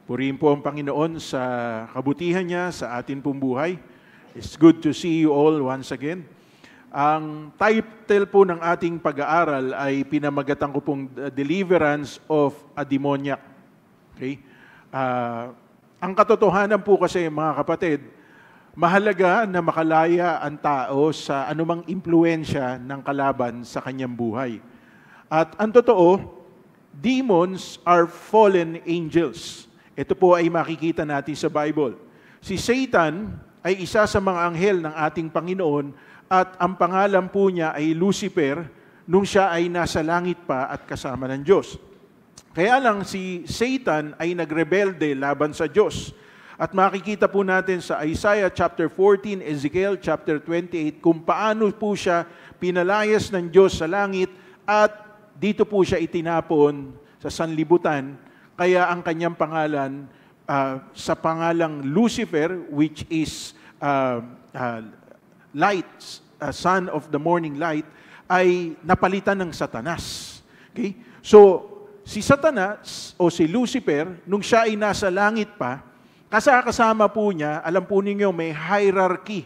Purihin po ang Panginoon sa kabutihan niya sa atin pong buhay. It's good to see you all once again. Ang title po ng ating pag-aaral ay pinamagatan ko pong Deliverance of a Demoniac. Okay? Ang katotohanan po kasi, mga kapatid, mahalaga na makalaya ang tao sa anumang impluensya ng kalaban sa kanyang buhay. At ang totoo, demons are fallen angels. Ito po ay makikita natin sa Bible. Si Satan ay isa sa mga anghel ng ating Panginoon at ang pangalan po niya ay Lucifer nung siya ay nasa langit pa at kasama ng Diyos. Kaya lang si Satan ay nagrebelde laban sa Diyos. At makikita po natin sa Isaiah chapter 14, Ezekiel chapter 28 kung paano po siya pinalayas ng Diyos sa langit at dito po siya itinapon sa sanlibutan. Kaya ang kanyang pangalan sa pangalang Lucifer, which is light, son of the morning light, ay napalitan ng Satanas. Okay? So, si Satanas o si Lucifer, nung siya ay nasa langit pa, kasama po niya, alam po ninyo, may hierarchy.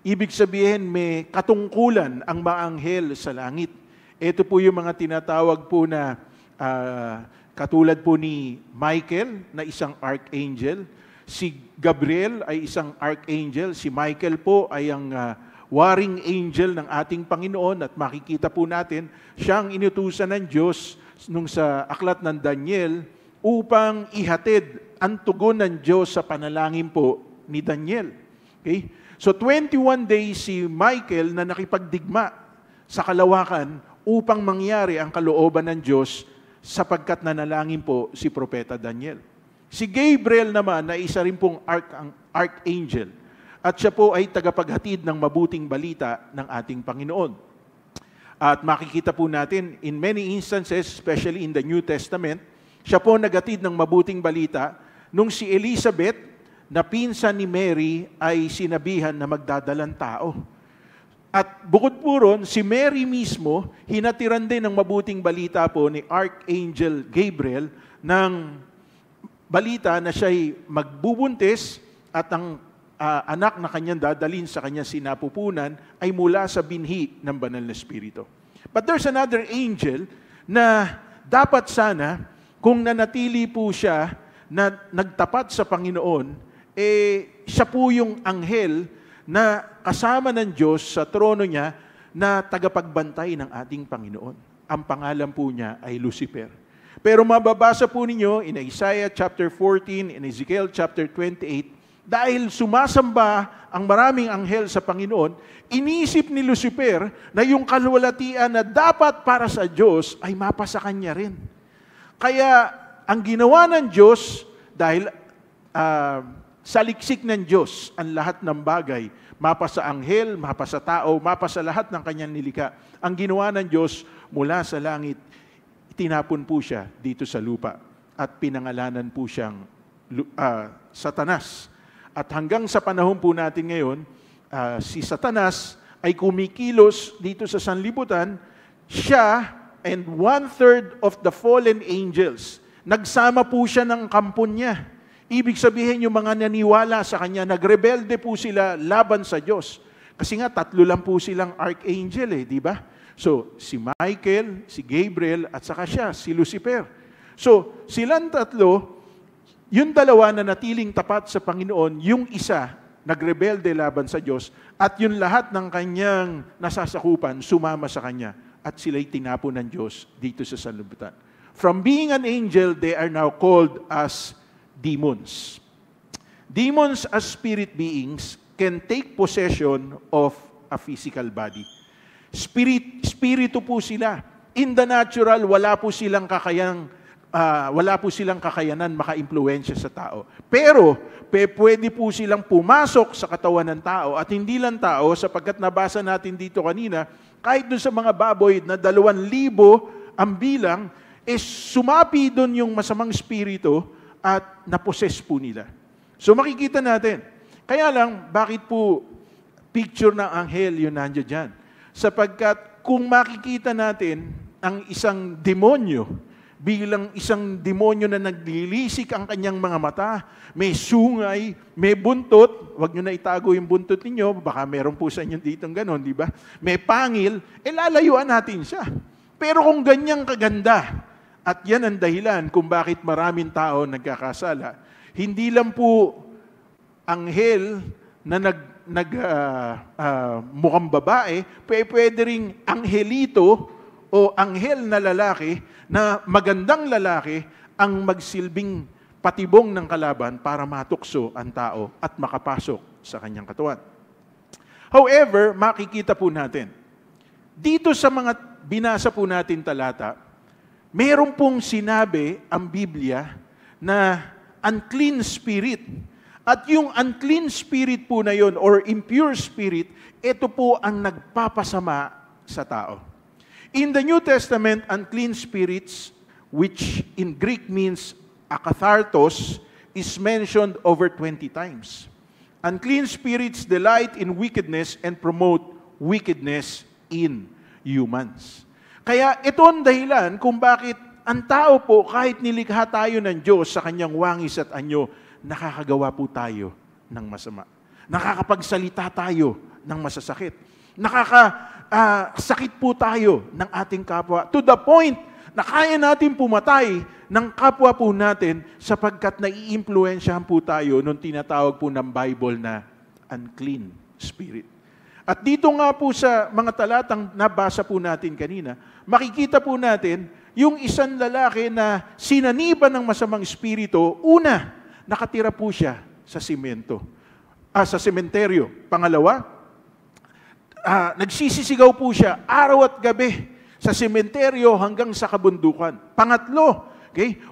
Ibig sabihin, may katungkulan ang mga anghel sa langit. Ito po yung mga tinatawag po na katulad po ni Michael na isang archangel, si Gabriel ay isang archangel, si Michael po ay ang warring angel ng ating Panginoon at makikita po natin siyang inutusan ng Diyos nung sa aklat ng Daniel upang ihatid ang tugon ng Diyos sa panalangin po ni Daniel. Okay? So 21 days si Michael na nakipagdigma sa kalawakan upang mangyari ang kalooban ng Diyos sapagkat nanalangin po si Propeta Daniel. Si Gabriel naman na isa rin pong archangel at siya po ay tagapaghatid ng mabuting balita ng ating Panginoon. At makikita po natin in many instances, especially in the New Testament, siya po naghatid ng mabuting balita nung si Elizabeth na pinsan ni Mary ay sinabihan na magdadalang tao. At bukod po ron, si Mary mismo, hinatiran din ng mabuting balita po ni Archangel Gabriel ng balita na siya'y magbubuntis at ang anak na kanyang dadalhin sa kanyang sinapupunan ay mula sa binhi ng banal na Espiritu. But there's another angel na dapat sana, kung nanatili po siya na nagtapat sa Panginoon, siya po yung anghel na kasama ng Diyos sa trono niya na tagapagbantay ng ating Panginoon. Ang pangalan po niya ay Lucifer. Pero mababasa po ninyo in Isaiah chapter 14, in Ezekiel chapter 28, dahil sumasamba ang maraming anghel sa Panginoon, inisip ni Lucifer na yung kalwalatian na dapat para sa Diyos ay mapasa kanya rin. Kaya ang ginawa ng Diyos, dahil sa liksik ng Diyos ang lahat ng bagay, mapasa anghel, mapasa tao, mapasa lahat ng kanyang nilikha. Ang ginawa ng Diyos mula sa langit, tinapon po siya dito sa lupa at pinangalanan po siyang Satanas. At hanggang sa panahon po natin ngayon, si Satanas ay kumikilos dito sa sanlibutan, siya and 1/3 of the fallen angels. Nagsama po siya ng kampon niya. Ibig sabihin yung mga naniwala sa kanya, nagrebelde po sila laban sa Diyos. Kasi nga, 3 lang po silang archangel di ba? So, si Michael, si Gabriel, at saka siya, si Lucifer. So, silang 3, yung 2 na natiling tapat sa Panginoon, yung isa, nagrebelde laban sa Diyos, at yung lahat ng kanyang nasasakupan, sumama sa kanya, at sila'y tinapon ng Diyos dito sa sanlibutan. From being an angel, they are now called as demons. Demons as spirit beings can take possession of a physical body. Spirito po sila. In the natural, wala po silang kakayanan maka-impluwensya sa tao. Pero, pwede po silang pumasok sa katawan ng tao at hindi lang tao sapagkat nabasa natin dito kanina, kahit doon sa mga baboy na 2,000 ang bilang, sumapi doon yung masamang spirito at naposes po nila. So makikita natin. Kaya lang, bakit po picture ng anghel yun nandiyan dyan? Sapagkat kung makikita natin ang isang demonyo, bilang isang demonyo na naglilisik ang kanyang mga mata, may sungay, may buntot, wag nyo na itago yung buntot ninyo, baka meron po sa inyo ditong ganon, di ba? May pangil, lalayuan natin siya. Pero kung ganyang kaganda, at yan ang dahilan kung bakit maraming tao nagkakasala, hindi lang po anghel na mukhang babae, pwede ring anghelito o anghel na lalaki na magandang lalaki ang magsilbing patibong ng kalaban para matukso ang tao at makapasok sa kanyang katawan. However, makikita po natin, dito sa mga binasa po natin talata, meron pong sinabi ang Biblia na unclean spirit. At yung unclean spirit po na yon or impure spirit, ito po ang nagpapasama sa tao. In the New Testament, unclean spirits, which in Greek means akathartos, is mentioned over 20 times. Unclean spirits delight in wickedness and promote wickedness in humans. Kaya ito ang dahilan kung bakit ang tao po, kahit nilikha tayo ng Diyos sa kanyang wangis at anyo, nakakagawa po tayo ng masama. Nakakapagsalita tayo ng masasakit. Nakakasakit po tayo ng ating kapwa. To the point na kaya natin pumatay ng kapwa po natin sapagkat nai-impluensyahan po tayo nung tinatawag po ng Bible na unclean spirit. At dito nga po sa mga talatang nabasa po natin kanina, makikita po natin yung isang lalaki na sinaniban ng masamang espiritu. Una, nakatira po siya sa sementeryo. Pangalawa, nagsisisigaw po siya araw at gabi sa sementeryo hanggang sa kabundukan. Pangatlo,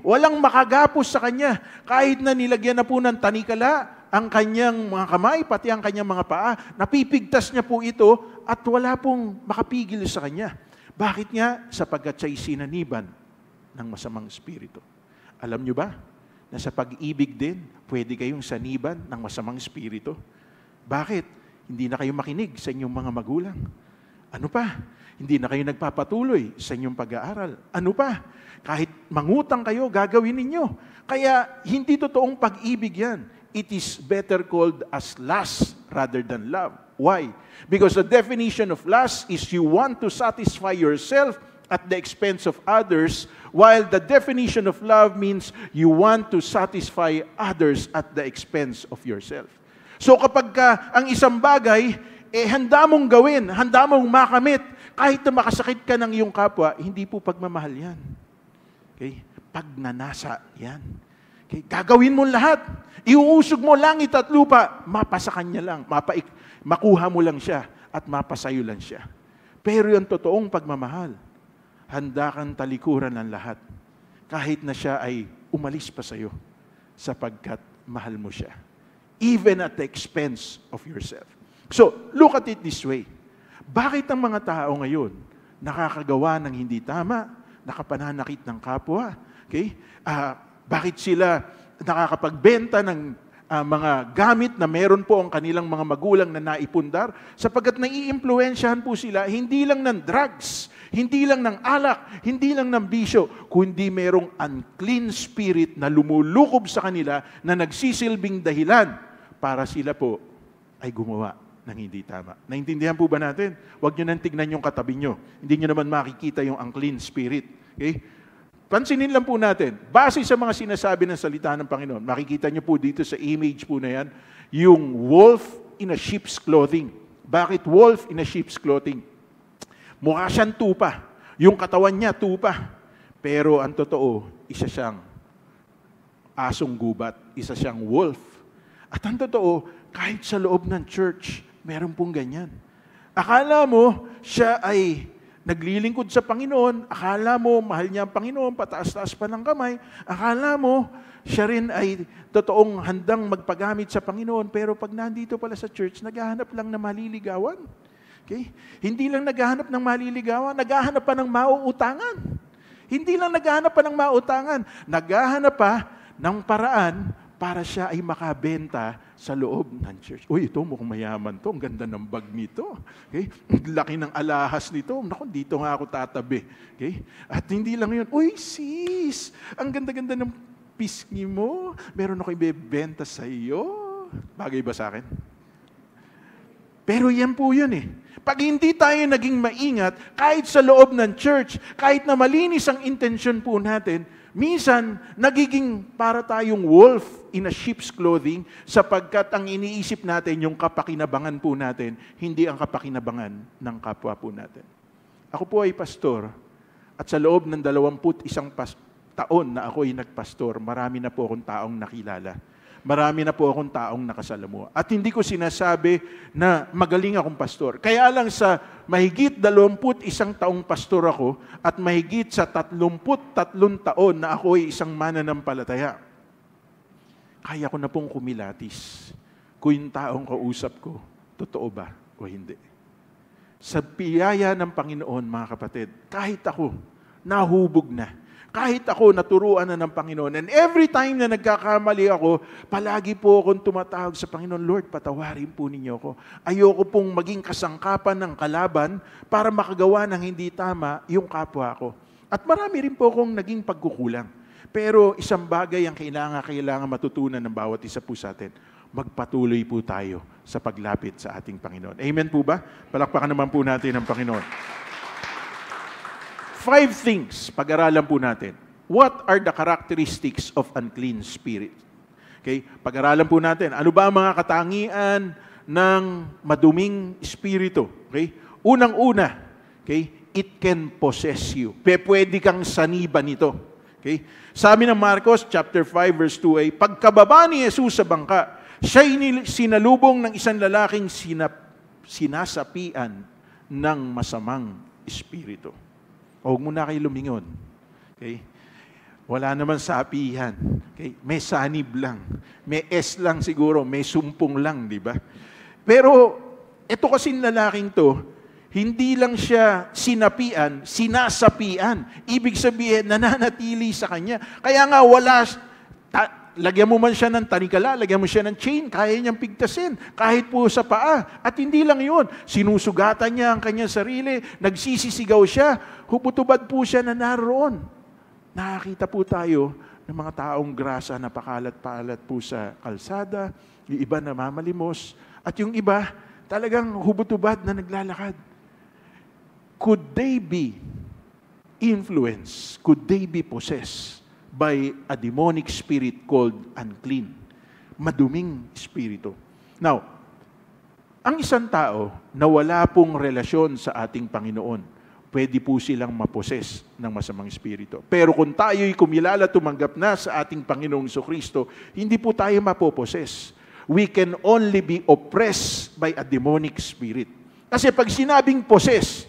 walang makagapos sa kanya kahit na nilagyan na po ng tanikala ang kanyang mga kamay, pati ang kanyang mga paa. Napipigtas niya po ito at wala pong makapigil sa kanya. Bakit nga? Sapagkat siya'y sinaniban ng masamang espiritu. Alam niyo ba na sa pag-ibig din, pwede kayong saniban ng masamang espiritu? Bakit? Hindi na kayo makinig sa inyong mga magulang. Ano pa? Hindi na kayo nagpapatuloy sa inyong pag-aaral. Ano pa? Kahit mangutang kayo, gagawin ninyo. Kaya hindi totoong pag-ibig yan. It is better called as lust rather than love. Why? Because the definition of lust is you want to satisfy yourself at the expense of others, while the definition of love means you want to satisfy others at the expense of yourself. So kapag ang isang bagay, handa mong gawin, handa mong makamit, kahit na makasakit ka ng iyong kapwa, hindi po pagmamahal yan. Okay? Pagnanasa yan. Okay? Gagawin mo lahat. Iuusog mo langit at lupa, mapasa kanya lang, makuha mo lang siya at mapasayo lang siya. Pero yung totoong pagmamahal, handa kang talikuran ng lahat kahit na siya ay umalis pa sa'yo sapagkat mahal mo siya. Even at the expense of yourself. So, look at it this way. Bakit ang mga tao ngayon nakakagawa ng hindi tama, nakapananakit ng kapwa? Okay? Bakit sila nakakapagbenta ng mga gamit na meron po ang kanilang mga magulang na naipundar? Sapagkat nai-impluensyahan po sila hindi lang ng drugs, hindi lang ng alak, hindi lang ng bisyo, kundi merong unclean spirit na lumulukob sa kanila na nagsisilbing dahilan para sila po ay gumawa ng hindi tama. Naintindihan po ba natin? Huwag nyo nang tignan yung katabi nyo. Hindi nyo naman makikita yung unclean spirit. Okay? Pansinin lang po natin, base sa mga sinasabi ng salita ng Panginoon, makikita nyo po dito sa image po na yan, yung wolf in a sheep's clothing. Bakit wolf in a sheep's clothing? Mukha siyang tupa. Yung katawan niya, tupa. Pero ang totoo, isa siyang asong gubat. Isa siyang wolf. At ang totoo, kahit sa loob ng church, meron pong ganyan. Akala mo, siya ay naglilingkod sa Panginoon. Akala mo, mahal niya ang Panginoon, pataas-taas pa ng kamay. Akala mo, siya rin ay totoong handang magpagamit sa Panginoon. Pero pag nandito pala sa church, naghahanap lang na maliligawan. Okay? Hindi lang naghahanap ng maliligawan, naghahanap pa ng mauutangan. Hindi lang naghahanap pa ng mauutangan, naghahanap pa ng paraan para siya ay makabenta sa loob ng church. Uy, ito mukhang mayaman to. Ang ganda ng bag nito. Okay? Ang laki ng alahas nito. Naku, dito nga ako tatabi. Okay? At hindi lang yun. Uy, sis! Ang ganda-ganda ng pisngi mo. Meron ako ibebenta sa iyo. Bagay ba sa akin? Pero yan po yun eh. Pag hindi tayo naging maingat, kahit sa loob ng church, kahit na malinis ang intensyon po natin, minsan, nagiging para tayong wolf in a sheep's clothing sapagkat ang iniisip natin yung kapakinabangan po natin, hindi ang kapakinabangan ng kapwa po natin. Ako po ay pastor at sa loob ng 21 taon na ako ay nagpastor, marami na po akong taong nakilala. Marami na po akong taong nakasalamuha. At hindi ko sinasabi na magaling akong pastor. Kaya lang sa mahigit 21 taong pastor ako at mahigit sa 33 taon na ako ay isang mananampalataya, kaya ko na pong kumilatis kung yung taong kausap ko, totoo ba o hindi. Sa biyaya ng Panginoon, mga kapatid, kahit ako, nahubog na. Kahit ako, naturuan na ng Panginoon. And every time na nagkakamali ako, palagi po akong tumatawag sa Panginoon, Lord, patawarin po ninyo ako. Ayoko pong maging kasangkapan ng kalaban para makagawa ng hindi tama yung kapwa ko. At marami rin po akong naging pagkukulang. Pero isang bagay ang kailangan matutunan ng bawat isa po sa atin. Magpatuloy po tayo sa paglapit sa ating Panginoon. Amen po ba? Palakpakan naman po natin ang Panginoon. 5 things, pag-aralan po natin. What are the characteristics of unclean spirit? Okay? Pag-aralan po natin, ano ba ang mga katangian ng maduming espiritu? Okay? Unang-una, okay? It can possess you. Pwede kang saniba nito. Okay? Sabi ng Marcos, chapter 5, verse 2a, pagkababa ni Jesus sa bangka, siya'y sinalubong ng isang lalaking sinasapian ng masamang espiritu. Huwag mo na kayo lumingon. Okay? Wala naman sapihan. Okay? May sanib lang. May S lang siguro. May sumpong lang, di ba? Pero, ito kasing lalaking to, hindi lang siya sinapian, sinasapian. Ibig sabihin, nananatili sa kanya. Kaya nga, lagyan mo man siya ng tanikala, lagyan mo siya ng chain, kaya niyang pigtasin, kahit po sa paa. At hindi lang yun, sinusugatan niya ang kanyang sarili, nagsisisigaw siya, huputubad po siya na naroon. Nakakita po tayo ng mga taong grasa na pakalat-palat po sa kalsada, yung iba na mamalimos, at yung iba talagang hubutubad na naglalakad. Could they be influenced? Could they be possessed by a demonic spirit called unclean? Maduming espiritu. Now, ang isang tao na wala pong relasyon sa ating Panginoon, pwede po silang maposes ng masamang espiritu. Pero kung tayo'y kumilala, tumanggap na sa ating Panginoong Jesucristo, hindi po tayo mapoposes. We can only be oppressed by a demonic spirit. Kasi pag sinabing possess,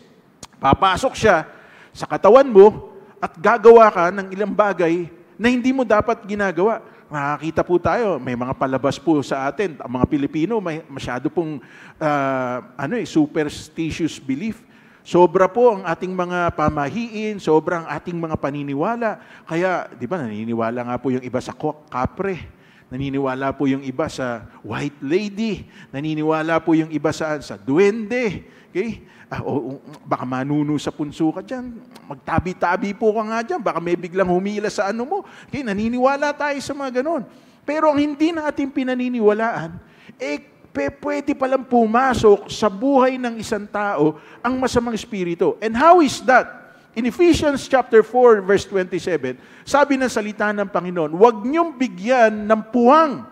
papasok siya sa katawan mo at gagawa ka ng ilang bagay na hindi mo dapat ginagawa. Nakakita po tayo, may mga palabas po sa atin, ang mga Pilipino, may masyado pong superstitious belief. Sobra po ang ating mga pamahiin, sobra ang ating mga paniniwala. Kaya, di ba, naniniwala nga po yung iba sa kapre, naniniwala po yung iba sa white lady, naniniwala po yung iba sa duwende. Okay? Baka manuno sa punso ka dyan. Magtabi-tabi po ka nga dyan. Baka may biglang humila sa ano mo. Okay? Naniniwala tayo sa mga ganon. Pero ang hindi natin pinaniniwalaan, pwede palang pumasok sa buhay ng isang tao ang masamang espiritu. And how is that? In Ephesians chapter 4, verse 27, sabi ng salita ng Panginoon, huwag niyong bigyan ng puwang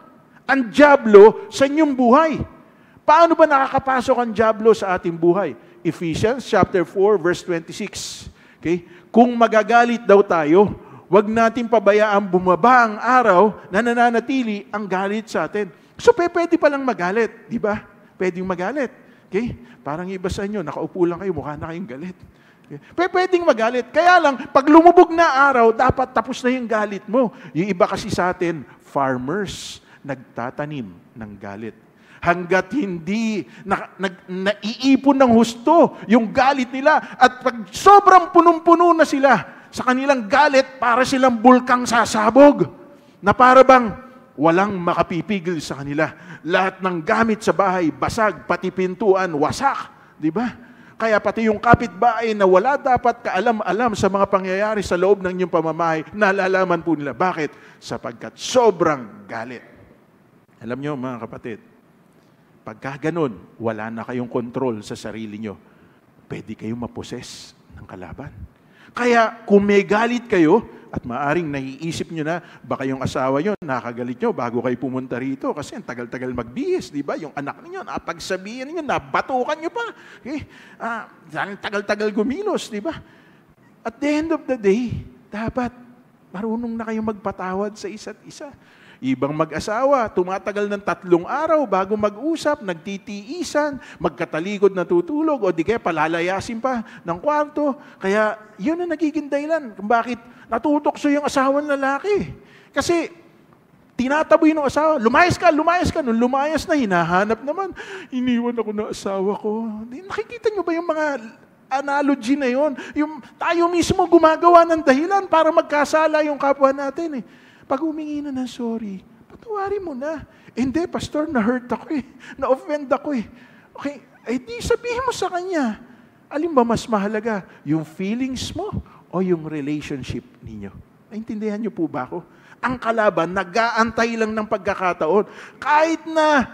ang dyablo sa inyong buhay. Paano ba nakakapasok ang dyablo sa ating buhay? Ephesians chapter 4, verse 26. Okay? Kung magagalit daw tayo, huwag natin pabayaan bumaba ang araw na nananatili ang galit sa atin. So, pwede palang magalit, di ba? Pwedeng magalit. Okay? Parang iba sa inyo, nakaupo lang kayo, mukha na kayong galit. Okay? Pwedeng magalit. Kaya lang, pag lumubog na araw, dapat tapos na yung galit mo. Yung iba kasi sa atin, farmers, nagtatanim ng galit. Hanggat hindi naiipon ng husto yung galit nila at pag sobrang punong-puno na sila sa kanilang galit, para silang bulkang sasabog na para bang walang makapipigil sa kanila. Lahat ng gamit sa bahay, basag, pati pintuan, wasak. Di ba? Kaya pati yung kapitbahay na wala dapat kaalam-alam sa mga pangyayari sa loob ng inyong pamamahay, nalalaman po nila. Bakit? Sapagkat sobrang galit. Alam nyo mga kapatid, pagka ganun, wala na kayong kontrol sa sarili nyo. Pwede kayong maposes ng kalaban. Kaya kung may galit kayo, at maaring naiisip nyo na, baka yung asawa nyo, nakagalit nyo bago kayo pumunta rito kasi ang tagal-tagal magbihis, di ba? Yung anak niyo, napagsabihan niyo, nabatukan nyo pa. Okay? Tagal-tagal gumilos, di ba? At the end of the day, dapat marunong na kayong magpatawad sa isa't isa. Ibang mag-asawa, tumatagal ng 3 araw bago mag-usap, nagtitiisan, magkatalikod na tutulog, o di kaya palalayasin pa ng kwarto. Kaya yun ang nagiging dahilan kung bakit natutokso yung asawang lalaki. Kasi tinataboy ng asawa, lumayas ka. Nung lumayas na, hinahanap naman, iniwan ako ng asawa ko. Nakikita nyo ba yung mga analogy na yun? Yung tayo mismo gumagawa ng dahilan para magkasala yung kapwa natin eh. Pag humingi na ng sorry, patawarin mo na. Hindi, pastor, na-hurt ako eh. Na-offend ako eh. Okay, di sabihin mo sa kanya, alin ba mas mahalaga? Yung feelings mo o yung relationship ninyo? Naintindihan niyo po ba ako? Ang kalaban, nag-aantay lang ng pagkakataon. Kahit na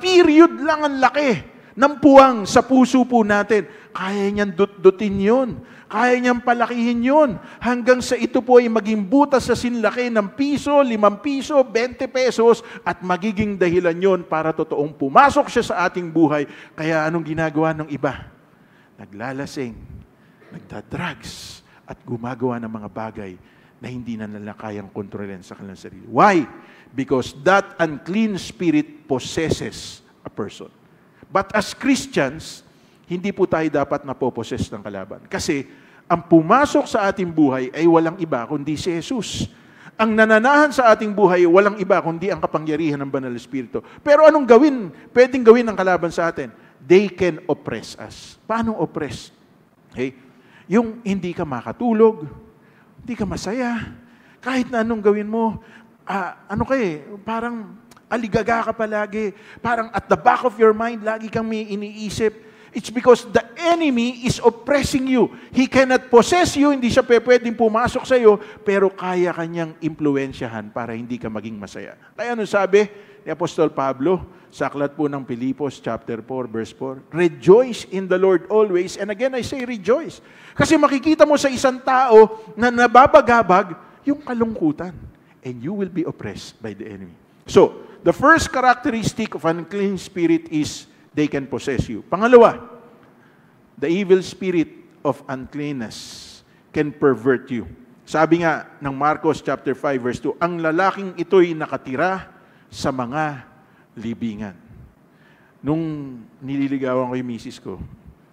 period lang ang laki ng puwang sa puso po natin, kaya niyang dut-dutin yun. Kaya niyang palakihin yun. Hanggang sa ito po ay maging butas sa sinlaki ng piso, 5 piso, 20 pesos, at magiging dahilan yun para totoong pumasok siya sa ating buhay. Kaya anong ginagawa ng iba? Naglalasing, nagdadrugs, at gumagawa ng mga bagay na hindi na nila kayang kontrolin sa kanilang sarili. Why? Because that unclean spirit possesses a person. But as Christians, hindi po tayo dapat napoposes ng kalaban. Kasi ang pumasok sa ating buhay ay walang iba kundi si Jesus. Ang nananahan sa ating buhay, walang iba kundi ang kapangyarihan ng Banal Espiritu. Pero anong pwedeng gawin ng kalaban sa atin? They can oppress us. Paano oppress? Okay? Yung hindi ka makatulog, hindi ka masaya, kahit na anong gawin mo, parang aligaga ka palagi, parang at the back of your mind, lagi kang may iniisip. It's because the enemy is oppressing you. He cannot possess you, hindi siya pwedeng pumasok sa iyo, pero kaya kanyang impluensyahan para hindi ka maging masaya. Kaya ano sabi ni Apostol Pablo sa aklat po ng Filipos, chapter 4, verse 4, rejoice in the Lord always. And again, I say rejoice. Kasi makikita mo sa isang tao na nababagabag yung kalungkutan. And you will be oppressed by the enemy. So, the first characteristic of an unclean spirit is they can possess you. Pangalawa, the evil spirit of uncleanness can pervert you. Sabi nga ng Marcos chapter 5 verse 2, ang lalaking ito'y nakatira sa mga libingan. Nung nililigawan ko yung misis ko,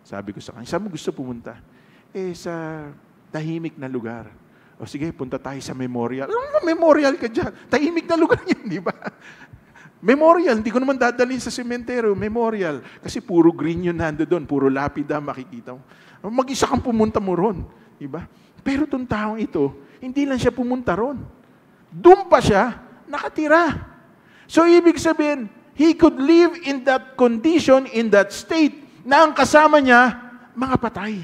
sabi ko sa kanya, saan mo gusto pumunta? Sa tahimik na lugar. O sige, punta tayo sa memorial. Ano memorial ka dyan? Tahimik na lugar yan, di ba? Memorial, hindi ko naman dadalhin sa sementeryo. Memorial. Kasi puro green yun nando doon. Puro lapida makikita mo. Mag-isa kang pumunta mo ron. Diba? Pero itong taong ito, hindi lang siya pumunta ron. Doon pa siya, nakatira. So, ibig sabihin, he could live in that condition, in that state, na ang kasama niya, mga patay.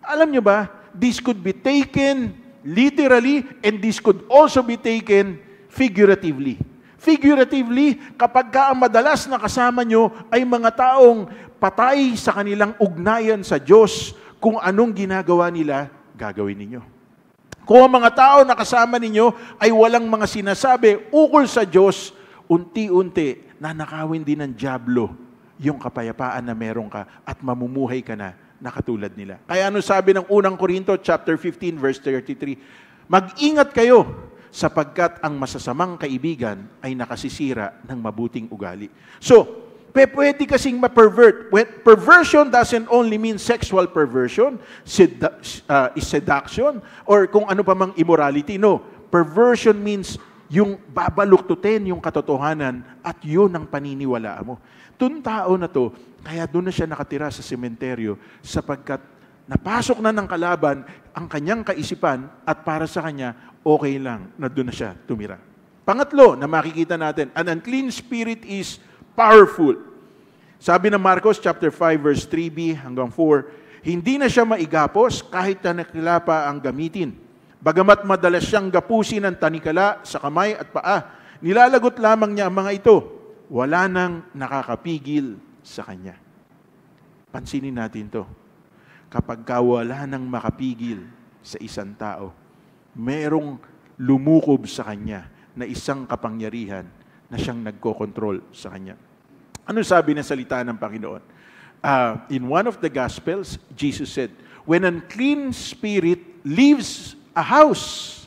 Alam niyo ba, this could be taken literally, and this could also be taken figuratively. Figuratively, kapag ka ang madalas na kasama nyo ay mga taong patay sa kanilang ugnayan sa Diyos, kung anong ginagawa nila, gagawin ninyo. Kung ang mga tao na kasama ninyo ay walang mga sinasabi ukol sa Diyos, unti-unti, nanakawin din ng dyablo yung kapayapaan na meron ka at mamumuhay ka na katulad nila. Kaya ano sabi ng unang Korinto, chapter 15, verse 33, mag-ingat kayo, sapagkat ang masasamang kaibigan ay nakasisira ng mabuting ugali. So, pwede kasing ma-pervert. Perversion doesn't only mean sexual perversion, seduction, or kung ano pa mang immorality. No, perversion means yung babaluktutin yung katotohanan at yun ang paniniwalaan mo. Itong tao na to, kaya doon na siya nakatira sa sementeryo sapagkat napasok na ng kalaban ang kanyang kaisipan at para sa kanya, okay lang na doon na siya tumira. Pangatlo na makikita natin, an unclean spirit is powerful. Sabi ng Marcos chapter 5 verse 3b hanggang 4, hindi na siya maigapos kahit na nakilapa ang gamitin. Bagamat madalas siyang gapusin ng tanikala sa kamay at paa, nilalagot lamang niya ang mga ito. Wala nang nakakapigil sa kanya. Pansinin natin to. Kapag wala nang makapigil sa isang tao, merong lumukob sa kanya na isang kapangyarihan na siyang nagkokontrol sa kanya. Ano sabi ng salita ng Panginoon? In one of the Gospels, Jesus said, when an unclean spirit leaves a house,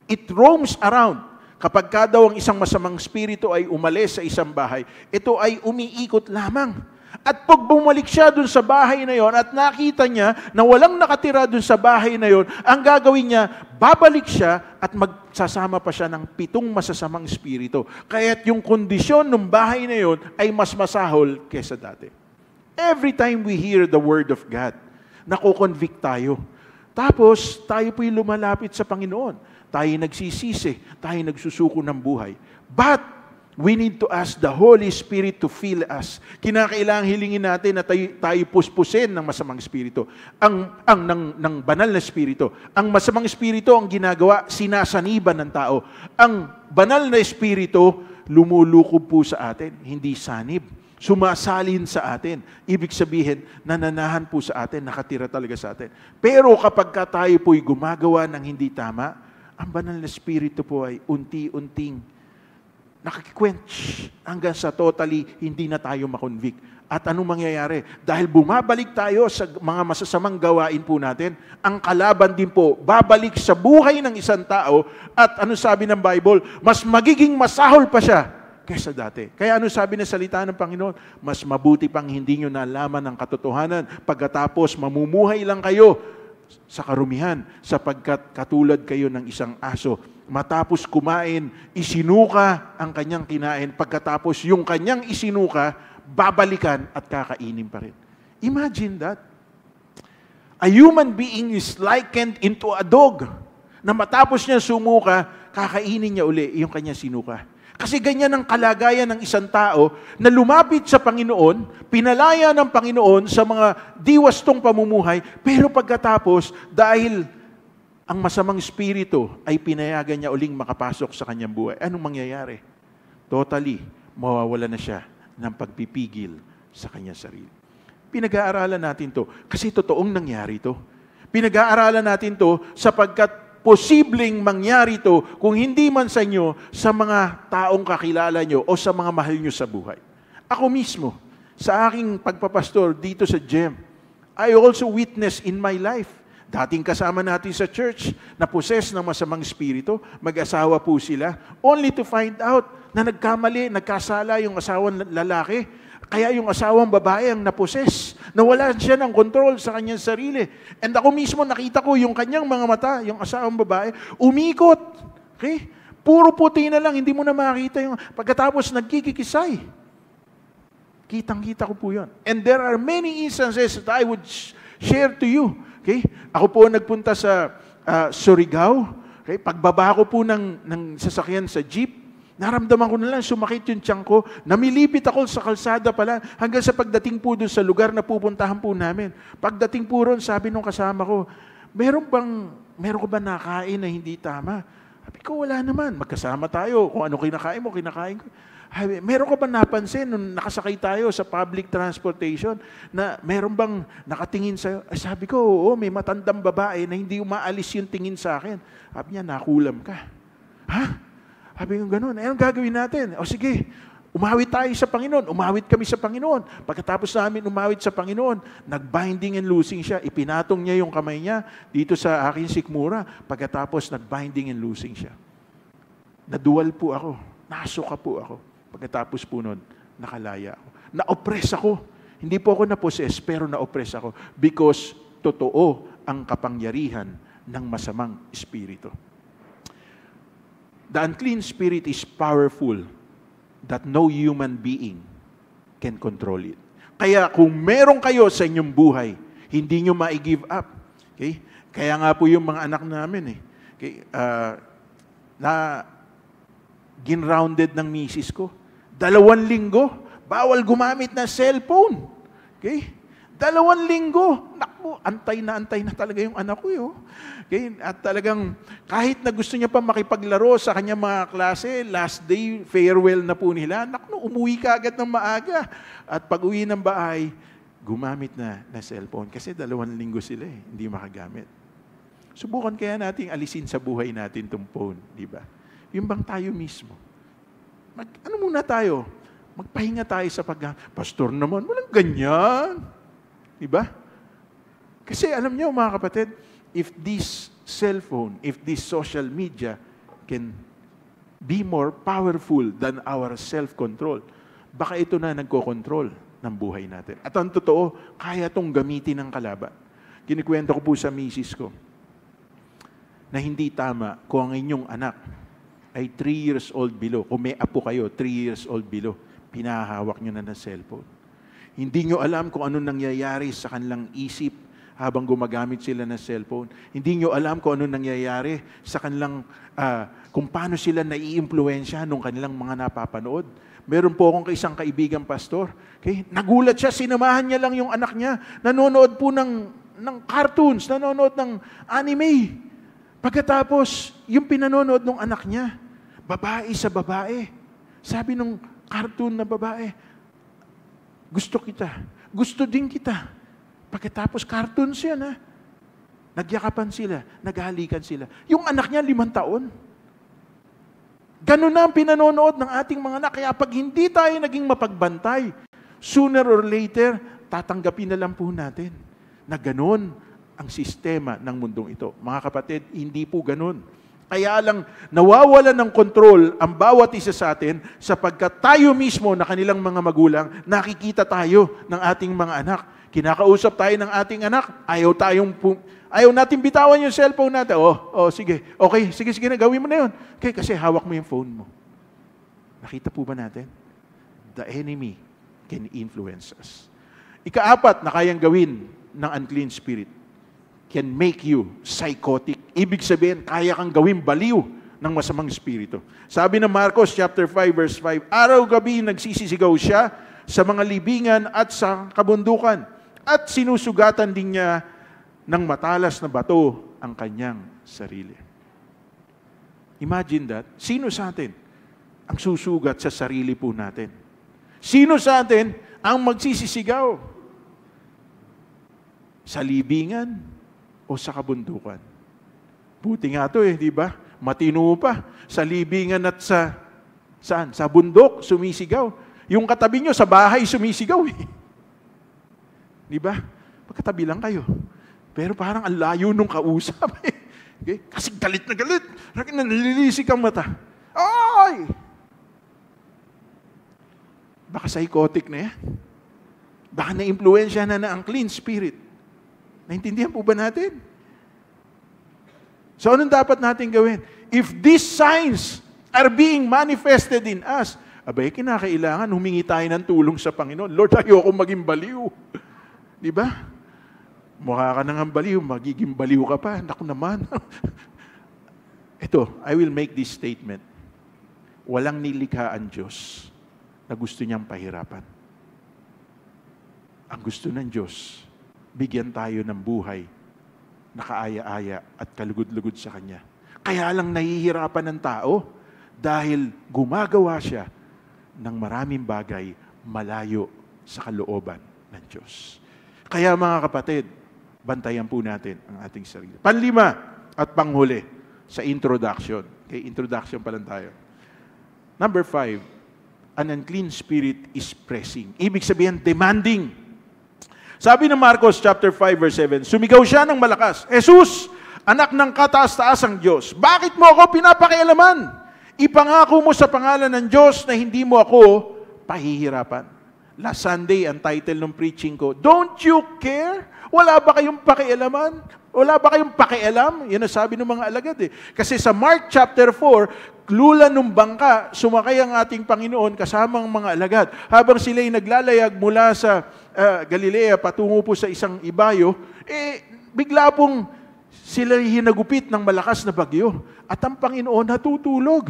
it roams around. Kapag daw ang isang masamang spirito ay umalis sa isang bahay, ito ay umiikot lamang. At pag bumalik siya dun sa bahay na yon at nakita niya na walang nakatira dun sa bahay na yon, ang gagawin niya, babalik siya at magsasama pa siya ng 7 masasamang espiritu. Kaya't yung kondisyon ng bahay na yon ay mas masahol kesa dati. Every time we hear the word of God, nako-convict tayo. Tapos, tayo po'y lumalapit sa Panginoon. Tayo nagsisisi, tayo nagsusuko ng buhay. But, we need to ask the Holy Spirit to fill us. Kinakailangang hilingin natin na tayo puspusin ng masamang espiritu. Ng banal na espiritu. Ang masamang espiritu ang ginagawa, sinasaniban ng tao. Ang banal na espiritu, lumulukob po sa atin, hindi sanib. Sumasalin sa atin. Ibig sabihin, nananahan po sa atin, nakatira talaga sa atin. Pero kapag tayo po'y gumagawa ng hindi tama, ang banal na espiritu po ay unti-unting nakikwench hanggang sa totally hindi na tayo makonvict. At anong mangyayari? Dahil bumabalik tayo sa mga masasamang gawain po natin, ang kalaban din po, babalik sa buhay ng isang tao at ano sabi ng Bible, mas magiging masahol pa siya kaysa dati. Kaya ano sabi ng salita ng Panginoon? Mas mabuti pang hindi nyo nalaman ang katotohanan pagkatapos mamumuhay lang kayo sa karumihan sapagkat katulad kayo ng isang aso. Matapos kumain, isinuka ang kanyang kinain. Pagkatapos yung kanyang isinuka, babalikan at kakainin pa rin. Imagine that. A human being is likened into a dog na matapos niya sumuka, kakainin niya uli yung kanyang sinuka. Kasi ganyan ang kalagayan ng isang tao na lumapit sa Panginoon, pinalaya ng Panginoon sa mga diwastong pamumuhay, pero pagkatapos, dahil ang masamang espiritu ay pinayagan niya uling makapasok sa kanyang buhay, anong mangyayari? Totally, mawawala na siya ng pagpipigil sa kanyang sarili. Pinag-aaralan natin to kasi totoong nangyari to. Pinag-aaralan natin to sapagkat posibleng mangyari to kung hindi man sa inyo, sa mga taong kakilala nyo o sa mga mahal nyo sa buhay. Ako mismo, sa aking pagpapastor dito sa GEM, I also witness in my life. Dating kasama natin sa church na possess ng masamang espiritu, mag-asawa po sila, only to find out na nagkamali, nagkasala yung asawang lalaki, kaya yung asawang babae ang naposes. Nawala siya ng control sa kanyang sarili. And ako mismo nakita ko yung kanyang mga mata, yung asawang babae, umikot. Okay? Puro puti na lang, hindi mo na makita yung... Pagkatapos nagkikikisay. Kitang-kita ko po yun. And there are many instances that I would share to you. Okay? Ako po nagpunta sa Surigao. Okay? Pagbaba ko po ng sasakyan sa jeep, naramdaman ko na lang, sumakit yung tiyan ko. Namilipit ako sa kalsada pala hanggang sa pagdating po doon sa lugar na pupuntahan po namin. Pagdating po ron, sabi nung kasama ko, meron ko ba nakain na hindi tama? Sabi ko, wala naman. Magkasama tayo. Kung ano kinakain mo, kinakain ko. Meron ka ba napansin nung nakasakay tayo sa public transportation na meron bang nakatingin sa'yo? Sabi ko, oo, may matandang babae na hindi umaalis yung tingin sa akin. Sabi niya, nakulam ka. Ha? Sabi ko gano'n, anong gagawin natin? O sige, umawit tayo sa Panginoon. Umawit kami sa Panginoon. Pagkatapos namin umawit sa Panginoon, nag-binding and loosing siya. Ipinatong niya yung kamay niya dito sa aking sikmura. Pagkatapos nag-binding and loosing siya. Naduwal po ako. Nasuka po ako. Pagkatapos po nun, nakalaya ako. Na-oppress ako. Hindi po ako na-possess, pero na-oppress ako. Because totoo ang kapangyarihan ng masamang espiritu. The unclean spirit is powerful that no human being can control it. Kaya kung meron kayo sa inyong buhay, hindi nyo ma-give up. Okay? Kaya nga po yung mga anak namin, okay? ginrounded ng misis ko. 2 linggo, bawal gumamit ng cellphone. Okay? 2 linggo. Naku, antay na talaga yung anak ko. Okay? At talagang kahit na gusto niya pa makipaglaro sa kanyang mga klase, last day, farewell na po nila. Naku, umuwi ka agad ng maaga. At pag uwi ng bahay, gumamit na cellphone. Kasi 2 linggo sila hindi makagamit. Subukan kaya nating alisin sa buhay natin itong phone, di ba? Yung bang tayo mismo? Ano muna tayo? Magpahinga tayo sa pastor naman, walang ganyan. Diba? Kasi alam niyo mga kapatid, if this cellphone, if this social media can be more powerful than our self-control, baka ito na nagko-control ng buhay natin. At ang totoo, kaya itong gamitin ng kalaban. Kinikwento ko po sa misis ko na hindi tama kung ang inyong anak ay 3 years old below. Kung may apo kayo, 3 years old below, pinahawak nyo na ng cellphone. Hindi nyo alam kung anong nangyayari sa kanilang isip habang gumagamit sila ng cellphone. Hindi nyo alam kung anong nangyayari sa kanilang, kung paano sila nai-impluensya nung kanilang mga napapanood. Meron po akong isang kaibigang pastor. Okay? Nagulat siya, sinamahan niya lang yung anak niya. Nanonood po ng cartoons, nanonood ng anime. Pagkatapos, yung pinanonood ng anak niya, babae sa babae. Sabi nung cartoon na babae, gusto kita. Gusto din kita. Pagkatapos cartoons yan, Nagyakapan sila, naghalikan sila. Yung anak niya, 5 taon. Ganun na ang pinanonood ng ating mga anak. Kaya pag hindi tayo naging mapagbantay, sooner or later, tatanggapin na lang po natin na ganun ang sistema ng mundong ito. Mga kapatid, hindi po ganun. Kaya lang nawawala ng kontrol ang bawat isa sa atin sapagkat tayo mismo na kanilang mga magulang, nakikita tayo ng ating mga anak. Kinakausap tayo ng ating anak, ayaw natin bitawan yung cellphone natin. Sige. Okay, sige na, gawin mo na yun. Okay, kasi hawak mo yung phone mo. Nakita po ba natin? The enemy can influence us. Ika-4 na kayang gawin ng unclean spirit can make you psychotic. Ibig sabihin, kaya kang gawin baliw ng masamang espiritu. Sabi ng Marcos chapter 5 verse 5, araw-gabi nagsisisigaw siya sa mga libingan at sa kabundukan at sinusugatan din niya ng matalas na bato ang kanyang sarili. Imagine that. Sino sa atin ang susugat sa sarili po natin? Sino sa atin ang magsisisigaw? Sa libingan o sa kabundukan? Buti nga ito di ba? Matino pa. Sa libingan at saan? Sa bundok, sumisigaw. Yung katabi nyo, sa bahay, sumisigaw Di ba? Pagkatabi lang kayo. Pero parang ang layo nung kausap Okay? Kasi galit na galit. Nalilisik ang mata. Ay! Baka psychotic na yan. Baka na-impluensya na ang clean spirit. Naintindihan po ba natin? So, anong dapat natin gawin? If these signs are being manifested in us, kinakailangan humingi tayo ng tulong sa Panginoon. Lord, ayoko maging baliw. Di ba? Mukha ka nang baliw, magiging baliw ka pa. Naku naman. Ito, I will make this statement. Walang nilikha ang Diyos na gusto niyang pahirapan. Ang gusto ng Diyos, bigyan tayo ng buhay na kaaya-aya at kalugod-lugod sa Kanya. Kaya lang nahihirapan ng tao dahil gumagawa siya ng maraming bagay malayo sa kalooban ng Diyos. Kaya mga kapatid, bantayan po natin ang ating sarili. Panlima at panghuli sa introduction. Okay, introduction pa lang tayo. Number 5, an unclean spirit is pressing. Ibig sabihin, demanding. Sabi ng Marcos chapter 5 verse 7, sumigaw siya ng malakas, Jesus, anak ng kataas-taasang Diyos, bakit mo ako pinapakialaman? Ipangako mo sa pangalan ng Diyos na hindi mo ako pahihirapan. Last Sunday, ang title ng preaching ko, Don't you care? Wala ba kayong pakialaman? Wala ba kayong pakialam? Yan ang sabi ng mga alagad Kasi sa Mark chapter 4, lula nung bangka, sumakay ang ating Panginoon kasamang mga alagad. Habang sila'y naglalayag mula sa Galilea patungo po sa isang ibayo, bigla pong sila'y hinagupit ng malakas na bagyo. At ang Panginoon natutulog.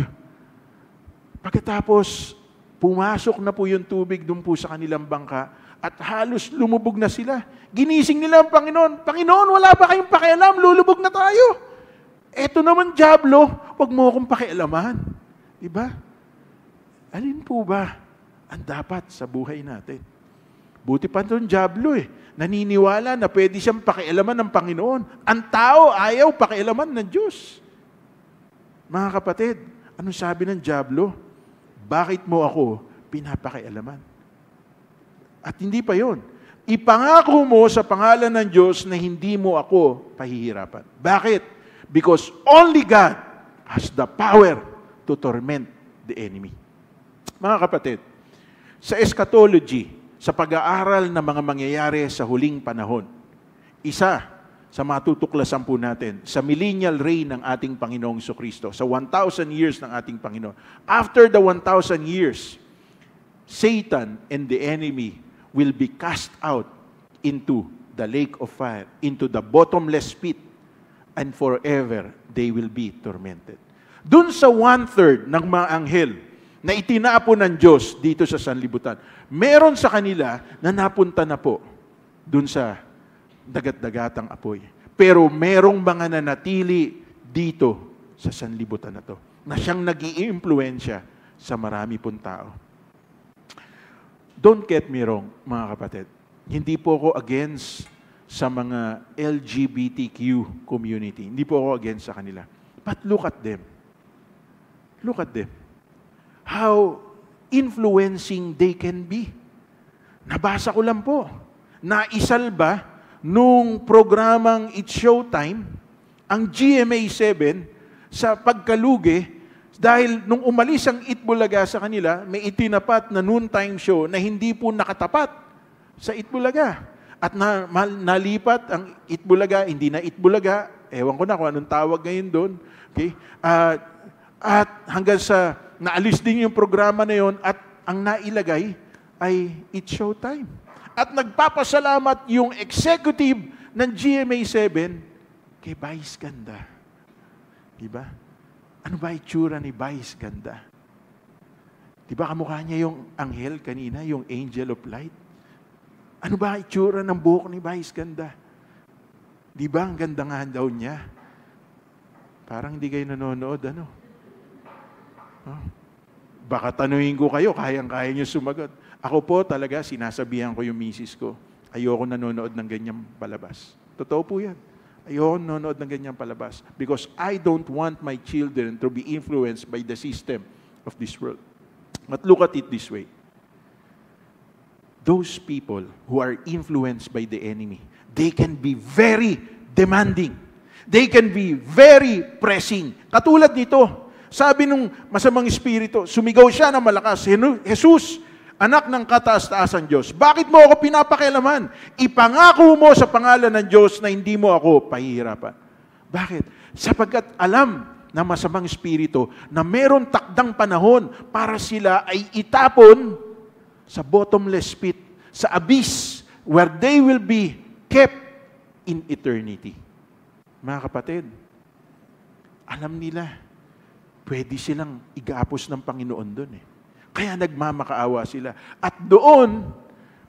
Pagkatapos, pumasok na po yung tubig doon po sa kanilang bangka at halos lumubog na sila. Ginising nila ang Panginoon. Panginoon, wala ba kayong pakialam? Lulubog na tayo. Eto naman, Diablo, wag mo akong pakialaman. Diba? Alin po ba ang dapat sa buhay natin? Buti pa itong Diablo naniniwala na pwede siyang pakialaman ng Panginoon. Ang tao ayaw pakialaman ng Diyos. Mga kapatid, anong sabi ng Diablo? Bakit mo ako pinapakialaman? At hindi pa yon. Ipangako mo sa pangalan ng Diyos na hindi mo ako pahihirapan. Bakit? Because only God has the power to torment the enemy. Mga kapatid, sa eschatology, sa pag-aaral ng mga mangyayari sa huling panahon, isa sa matutuklasan po natin, sa millennial reign ng ating Panginoong Jesucristo, sa 1,000 years ng ating Panginoon. After the 1,000 years, Satan and the enemy will be cast out into the lake of fire, into the bottomless pit, and forever they will be tormented. Dun sa 1/3 ng mga anghel na itinapon ng Diyos dito sa sanlibutan, meron sa kanila na napunta na po dun sa dagat-dagatang apoy. Pero merong mga nanatili dito sa sanlibutan na to, na siyang nag-iimpluwensya sa marami pong tao. Don't get me wrong, mga kapatid. Hindi po ako against sa mga LGBTQ community. Hindi po ako against sa kanila. But look at them. Look at them. How influencing they can be. Nabasa ko lang po. Naisalba nung programang It's Showtime ang GMA7 sa pagkalugi dahil nung umalis ang Itbulaga sa kanila, may itinapat na noontime show na hindi po nakatapat sa Itbulaga. At nalipat ang Itbulaga, hindi na Itbulaga, ewan ko na kung anong tawag ngayon doon. Okay? At hanggang sa naalis din yung programa na yon at ang nailagay ay It's Showtime. At nagpapasalamat yung executive ng GMA7 kay Vice Ganda. Diba? Ano ba itsura ni Vice Ganda? Diba kamukha niya yung anghel kanina, yung angel of light? Ano ba itsura ng buhok ni Vice Ganda? Diba ang ganda nga daw niya? Parang hindi kayo nanonood, ano? Oh. Baka tanungin ko kayo, kayang-kaya niyo sumagot. Ako po talaga, sinasabihan ko yung misis ko, ayoko nanonood ng ganyang palabas. Totoo po yan. Ayoko nanonood ng ganyang palabas. Because I don't want my children to be influenced by the system of this world. But look at it this way. Those people who are influenced by the enemy, they can be very demanding. They can be very pressing. Katulad nito, sabi nung masamang espiritu, sumigaw siya ng malakas, Jesus, anak ng kataas-taasan Diyos, bakit mo ako pinapakialaman? Ipangako mo sa pangalan ng Diyos na hindi mo ako pahihirapan. Bakit? Sapagkat alam ng masamang espiritu na meron takdang panahon para sila ay itapon sa bottomless pit, sa abyss, where they will be kept in eternity. Mga kapatid, alam nila, pwede silang igapos ng Panginoon doon Kaya nagmamakaawa sila. At doon,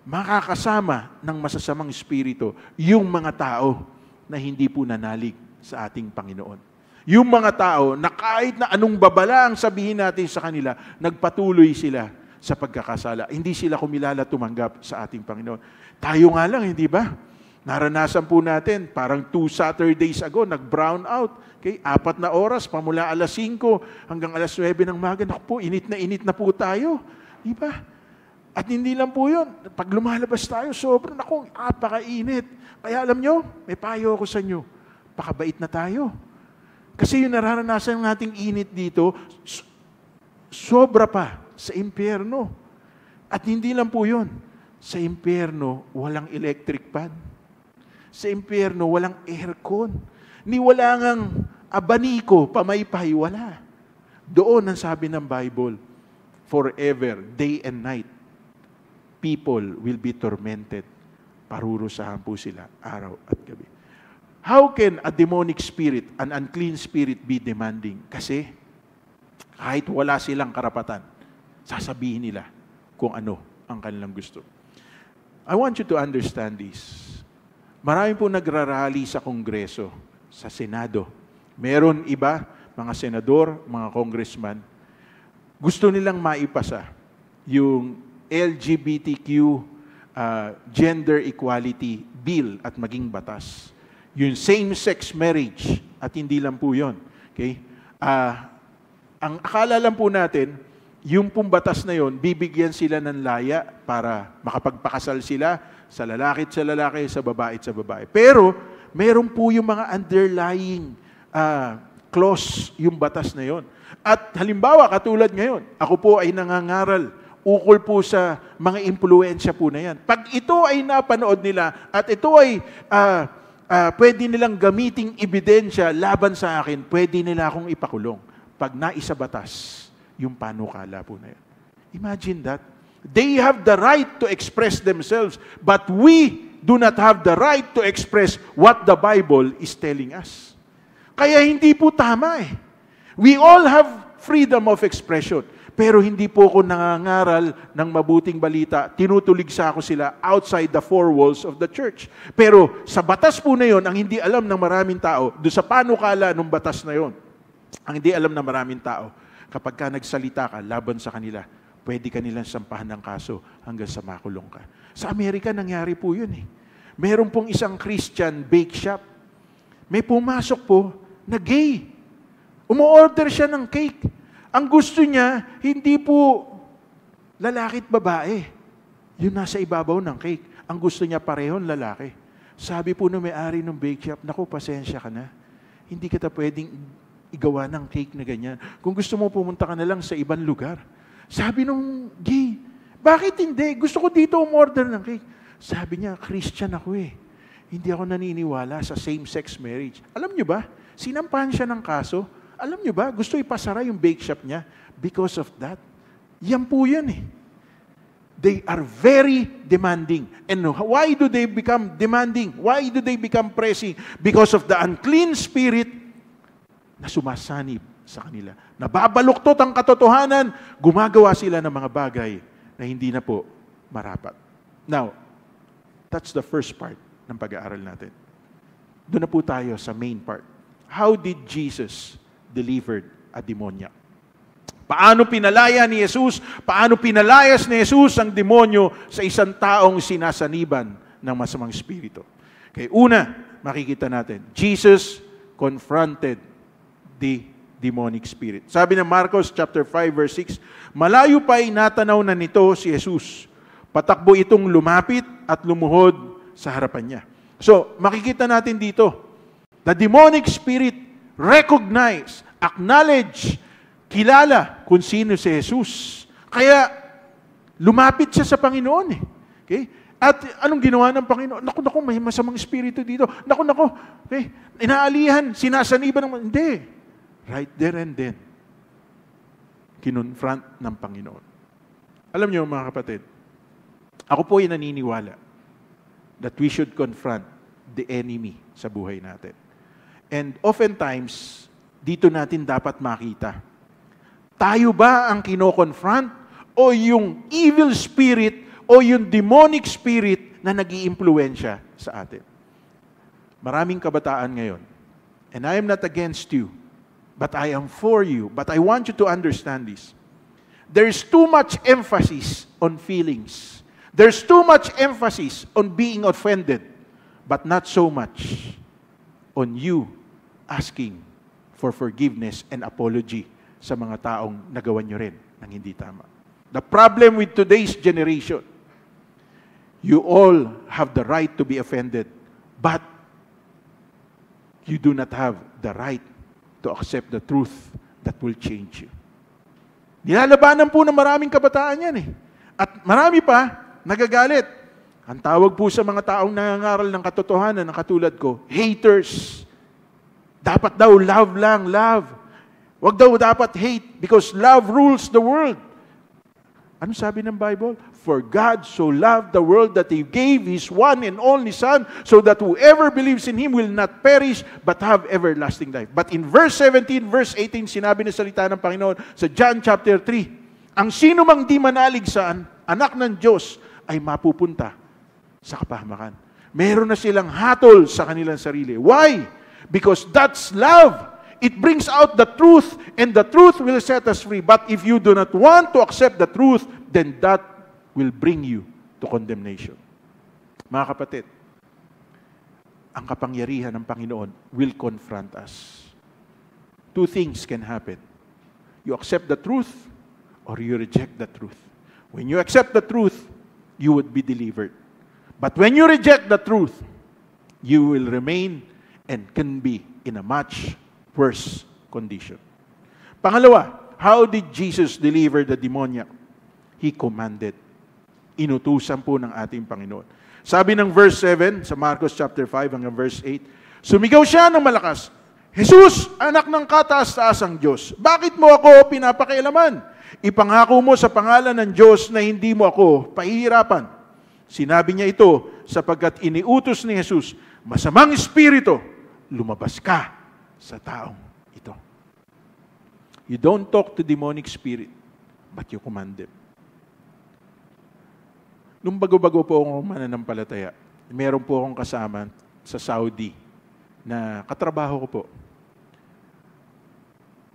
makakasama ng masasamang espiritu yung mga tao na hindi po nanalig sa ating Panginoon. Yung mga tao na kahit na anong babala ang sabihin natin sa kanila, nagpatuloy sila sa pagkakasala. Hindi sila kumilala tumanggap sa ating Panginoon. Tayo nga lang, hindi ba? Naranasan po natin, parang 2 Saturdays ago, nag-brown out. Okay? 4 na oras, pamula alas 5 hanggang alas 9 ng umaga. Naku po, init na po tayo. Di ba? At hindi lang po yun. Pag lumalabas tayo, sobrang, naku, apakainit. Kaya alam nyo, may payo ako sa inyo. Pakabait na tayo. Kasi yung nararanasan nating init dito, sobra pa sa impyerno. At hindi lang po yun. Sa impyerno, walang electric fan. Sa impyerno, walang aircon. Ni wala ngang abaniko, pamaypay, wala. Doon ang sabi ng Bible, forever, day and night, people will be tormented. Parurusahan po sila araw at gabi. How can a demonic spirit, an unclean spirit be demanding? Kasi Kahit wala silang karapatan, sasabihin nila kung ano ang kanilang gusto. I want you to understand this. Marami po nagrarally sa Kongreso, sa Senado. Meron iba, mga senador, mga congressman, gusto nilang maipasa yung LGBTQ gender equality bill at maging batas. Yung same-sex marriage, at hindi lang po yun. Okay? Ang akala lang po natin, yung pong batas na yun, bibigyan sila ng laya para makapagpakasal sila sa lalaki at sa lalaki, sa babae at sa babae. Pero, meron po yung mga underlying clause yung batas na yon. At halimbawa, katulad ngayon, ako po ay nangangaral ukol po sa mga impluensya po na yan. Pag ito ay napanood nila at ito ay pwede nilang gamiting ebidensya laban sa akin, pwede nila akong ipakulong pag naisabatas yung panukala po na yan. Imagine that. They have the right to express themselves, but we do not have the right to express what the Bible is telling us. Kaya hindi po tama eh. We all have freedom of expression. Pero hindi po ako nangangaral ng mabuting balita. Tinutuligsa ako sila outside the four walls of the church. Pero sa batas po na yon, ang hindi alam ng maraming tao, doon sa panukala ng batas na yon, ang hindi alam ng maraming tao, kapag ka nagsalita ka laban sa kanila, pwede ka nilang sampahan ng kaso hanggang sa makulong ka. Sa Amerika, nangyari po yun eh. Meron pong isang Christian bake shop. May pumasok po na gay. Umu-order siya ng cake. Ang gusto niya, hindi po lalaki at babae. Yun nasa ibabaw ng cake. Ang gusto niya parehon lalaki. Sabi po ng may-ari ng bake shop, naku, pasensya ka na. Hindi kita pwedeng igawa ng cake na ganyan. Kung gusto mo, pumunta ka na lang sa ibang lugar. Sabi nung gay, bakit hindi? Gusto ko dito umorder ng cake. Sabi niya, Christian ako eh. Hindi ako naniniwala sa same-sex marriage. Alam niyo ba? Sinampahan siya ng kaso. Alam niyo ba? Gusto ipasara yung bake shop niya because of that. Yan po yan eh. They are very demanding. And why do they become demanding? Why do they become pressing? Because of the unclean spirit na sumasanib sa kanila. Nababaluktot ang katotohanan, gumagawa sila ng mga bagay na hindi na po marapat. Now, that's the first part ng pag-aaral natin. Doon na po tayo sa main part. How did Jesus delivered a demoniac? Paano pinalaya ni Jesus? Paano pinalayas ni Jesus ang demonyo sa isang taong sinasaniban ng masamang espiritu? Okay, una, makikita natin, Jesus confronted the demonic spirit. Sabi ng Marcos chapter 5 verse 6, malayo pa'y natanaw na nito si Jesus. Patakbo itong lumapit at lumuhod sa harapan niya. So, makikita natin dito, the demonic spirit recognize, acknowledge, kilala kung sino si Jesus. Kaya, lumapit siya sa Panginoon eh. Okay? At anong ginawa ng Panginoon? Naku, may masamang espiritu dito. Naku. Okay? Inaalihan, sinasaniban ng... Hindi. Right there and then, kinonfront ng Panginoon. Alam niyo mga kapatid, ako po ay naniniwala that we should confront the enemy sa buhay natin. And oftentimes, dito natin dapat makita, tayo ba ang kino-confront o yung evil spirit o yung demonic spirit na nag-iimpluwensya sa atin? Maraming kabataan ngayon, and I am not against you, but I am for you. But I want you to understand this. There's too much emphasis on feelings. There's too much emphasis on being offended, but not so much on you asking for forgiveness and apology sa mga taong nagawa nyo rin ng hindi tama. The problem with today's generation, you all have the right to be offended, but you do not have the right to accept the truth that will change you. Nilalabanan po ng maraming kabataan yan eh. At marami pa nagagalit. Ang tawag po sa mga taong nangangaral ng katotohanan na katulad ko, haters. Dapat daw love lang, love. Wag daw dapat hate because love rules the world. Ano sabi ng Bible? For God so loved the world that He gave His one and only Son, so that whoever believes in Him will not perish, but have everlasting life. But in verse 17, verse 18, sinabi ng salita ng Panginoon sa John chapter 3, ang sino mang di manalig sa anak ng Diyos ay mapupunta sa kapahamakan. Meron na silang hatol sa kanilang sarili. Why? Because that's love. It brings out the truth, and the truth will set us free. But if you do not want to accept the truth, then that will bring you to condemnation. Mga kapatid, ang kapangyarihan ng Panginoon will confront us. Two things can happen. You accept the truth or you reject the truth. When you accept the truth, you would be delivered. But when you reject the truth, you will remain and can be in a much worse condition. Pangalawa, how did Jesus deliver the demoniac? He commanded. Inutusan po ng ating Panginoon. Sabi ng verse 7 sa Marcos chapter 5 hanggang verse 8, sumigaw siya ng malakas, Jesus, anak ng kataas-taasang Diyos, bakit mo ako pinapakialaman? Ipangako mo sa pangalan ng Diyos na hindi mo ako pahihirapan. Sinabi niya ito sapagkat iniutos ni Jesus, masamang espiritu, lumabas ka sa taong ito. You don't talk to demonic spirit, but you command them. Nung bago-bago po akong mananampalataya, meron po akong kasama sa Saudi na katrabaho ko po.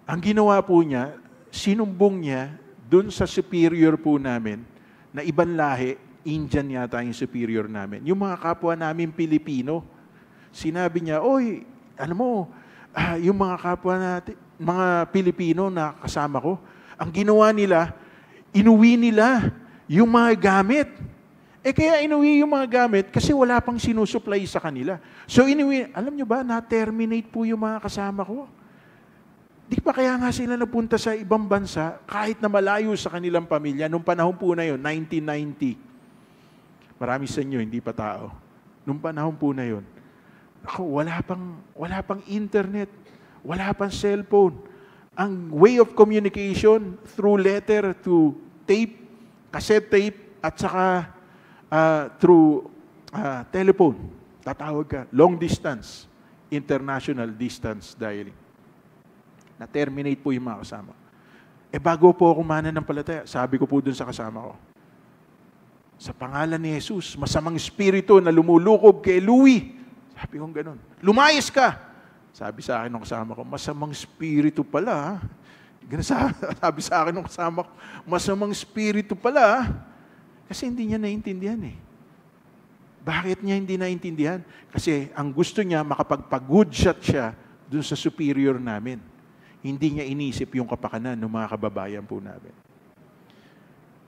Ang ginawa po niya, sinumbong niya dun sa superior po namin na ibang lahi, Indian yata yung superior namin. Yung mga kapwa namin Pilipino, sinabi niya, oy, alam mo, yung mga kapwa natin, mga Pilipino na kasama ko, ang ginawa nila, inuwi nila yung mga gamit. Kaya inuwi yung mga gamit kasi wala pang sinusupply sa kanila. So inuwi, alam nyo ba, na-terminate po yung mga kasama ko. Di pa kaya nga sila napunta sa ibang bansa kahit na malayo sa kanilang pamilya. Nung panahon po na yun, 1990. Marami sa inyo, hindi pa tao. Nung panahon po na yun, wala pang internet, wala pang cellphone. Ang way of communication through letter to tape, cassette tape, at saka through telephone. Tatawag ka. Long distance. International distance dialing. Na-terminate po yung mga kasama. Bago po ako mananampalataya, sabi ko po dun sa kasama ko, sa pangalan ni Jesus, masamang espiritu na lumulukob kay Louie. Sabi ko gano'n. Lumayas ka! Sabi sa akin ng kasama ko, masamang espiritu pala. Sabi sa akin ng kasama ko, masamang espiritu pala. Kasi hindi niya naintindihan eh. Bakit niya hindi naintindihan? Kasi ang gusto niya, makapagpa-good shot siya dun sa superior namin. Hindi niya inisip yung kapakanan ng mga kababayan po namin.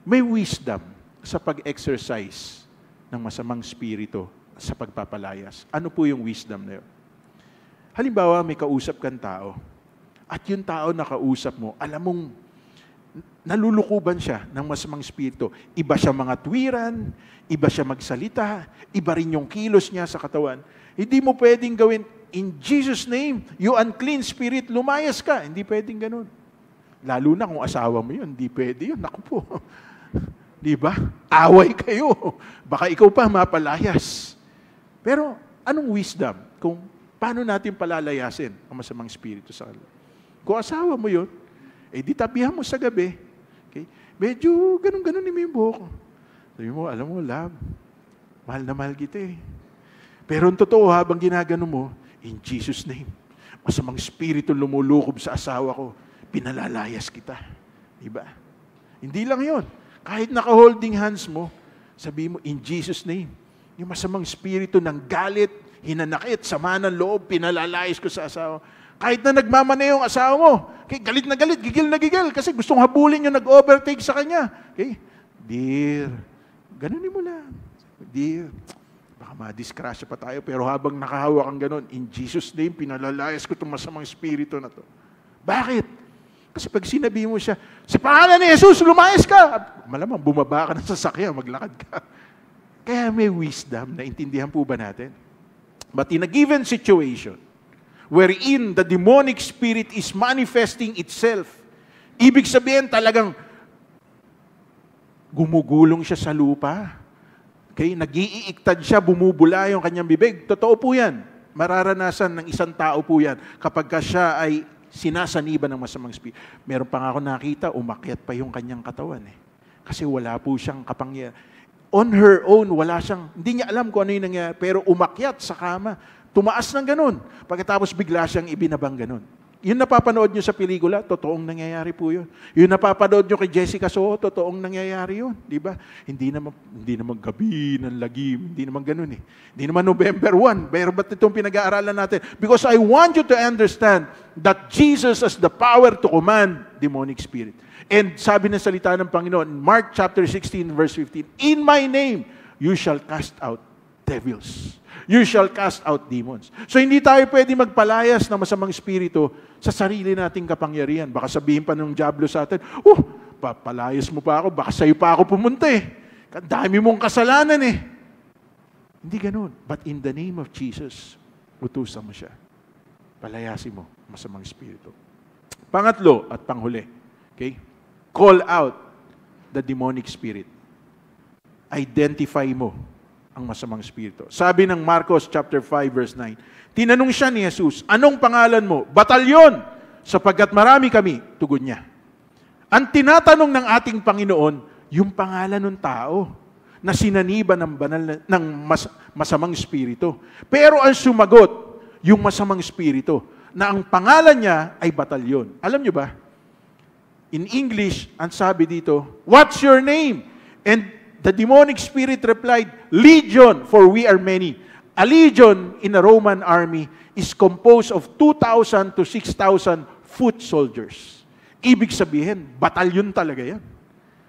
May wisdom sa pag-exercise ng masamang espiritu sa pagpapalayas. Ano po yung wisdom na yun? Halimbawa, may kausap kang tao, at yung tao na kausap mo, alam mong nalulukuban siya ng masamang espiritu. Iba siya mga tuwiran, iba siya magsalita, iba rin yung kilos niya sa katawan. Hindi mo pwedeng gawin, in Jesus' name, you unclean spirit, lumayas ka. Hindi pwedeng ganun. Lalo na kung asawa mo yun, hindi pwede yun. Naku po. Di ba? Away kayo. Baka ikaw pa mapalayas. Pero, anong wisdom? Kung paano natin palalayasin ang masamang espiritu sa kanila? Kung asawa mo yun, di tabihan mo sa gabi. Okay? Medyo ganun-ganun mo yung buhok. Sabi mo, alam mo, love, mahal na mahal kita eh. Pero ang totoo, habang ginagano mo, in Jesus' name, masamang espiritu lumulukob sa asawa ko, pinalalayas kita. Diba? Hindi lang yon. Kahit naka-holding hands mo, sabi mo, in Jesus' name, yung masamang espiritu ng galit, hinanakit, sama ng loob, pinalalayas ko sa asawa. Kahit na nagmamana yung asawa mo, okay, galit na galit, gigil na gigil, kasi gustong habulin yung nag-overtake sa kanya. Okay? Dear, ganunin mo lang. Dear, baka madiskrasya pa tayo, pero habang nakahawak kang ganun, in Jesus' name, pinalalayas ko itong masamang espiritu na to. Bakit? Kasi pag sinabi mo siya, sa pangalan ni Jesus, lumayas ka! Malamang, bumaba ka na sa sasakyan, maglakad ka. Kaya may wisdom, naintindihan po ba natin? But in a given situation, wherein the demonic spirit is manifesting itself, ibig sabihin talagang gumugulong siya sa lupa. Okay? Nag-iiktad siya, bumubula yung kanyang bibig. Totoo po yan. Mararanasan ng isang tao po yan kapag siya ay sinasaniban ng masamang espiritu. Meron pa nga ako nakita, umakyat pa yung kanyang katawan. Kasi wala po siyang kapangyarihan. On her own, wala siyang, hindi niya alam kung ano yung nangyari, pero umakyat sa kama. Tumaas ng ganun. Pagkatapos bigla siyang ibinabang ganun. Yung napapanood nyo sa pelikula, totoong nangyayari po yun. Yung napapanood nyo kay Jessica Soho, totoong nangyayari yun. Di ba? Hindi naman gabi ng lagim. Hindi naman ganun eh. Hindi naman November 1. Pero ba't itong pinag-aaralan natin? Because I want you to understand that Jesus has the power to command demonic spirit. And sabi ng salita ng Panginoon, Mark chapter 16 verse 15, in my name, you shall cast out devils. You shall cast out demons. So hindi tayo pwede magpalayas ng masamang espiritu sa sarili nating kapangyarihan. Baka sabihin pa ng diablo sa atin, papalayas mo pa ako, baka sa'yo pa ako pumunta eh. Dami mong kasalanan eh. Hindi ganun. But in the name of Jesus, utusan mo siya. Palayasin mo masamang espiritu. Pangatlo at panghuli, okay? Call out the demonic spirit. Identify mo ang masamang espiritu. Sabi ng Marcos chapter 5 verse 9, tinanong siya ni Jesus, anong pangalan mo? Batalyon, sapagkat marami kami, tugon niya. Ang tinatanong ng ating Panginoon, yung pangalan ng tao na sinaniban ng masamang espiritu. Pero ang sumagot, yung masamang espiritu, na ang pangalan niya ay batalyon. Alam niyo ba? In English, ang sabi dito, what's your name? And the demonic spirit replied, Legion, for we are many. A legion in a Roman army is composed of 2,000 to 6,000 foot soldiers. Ibig sabihin, batalyon talaga yan.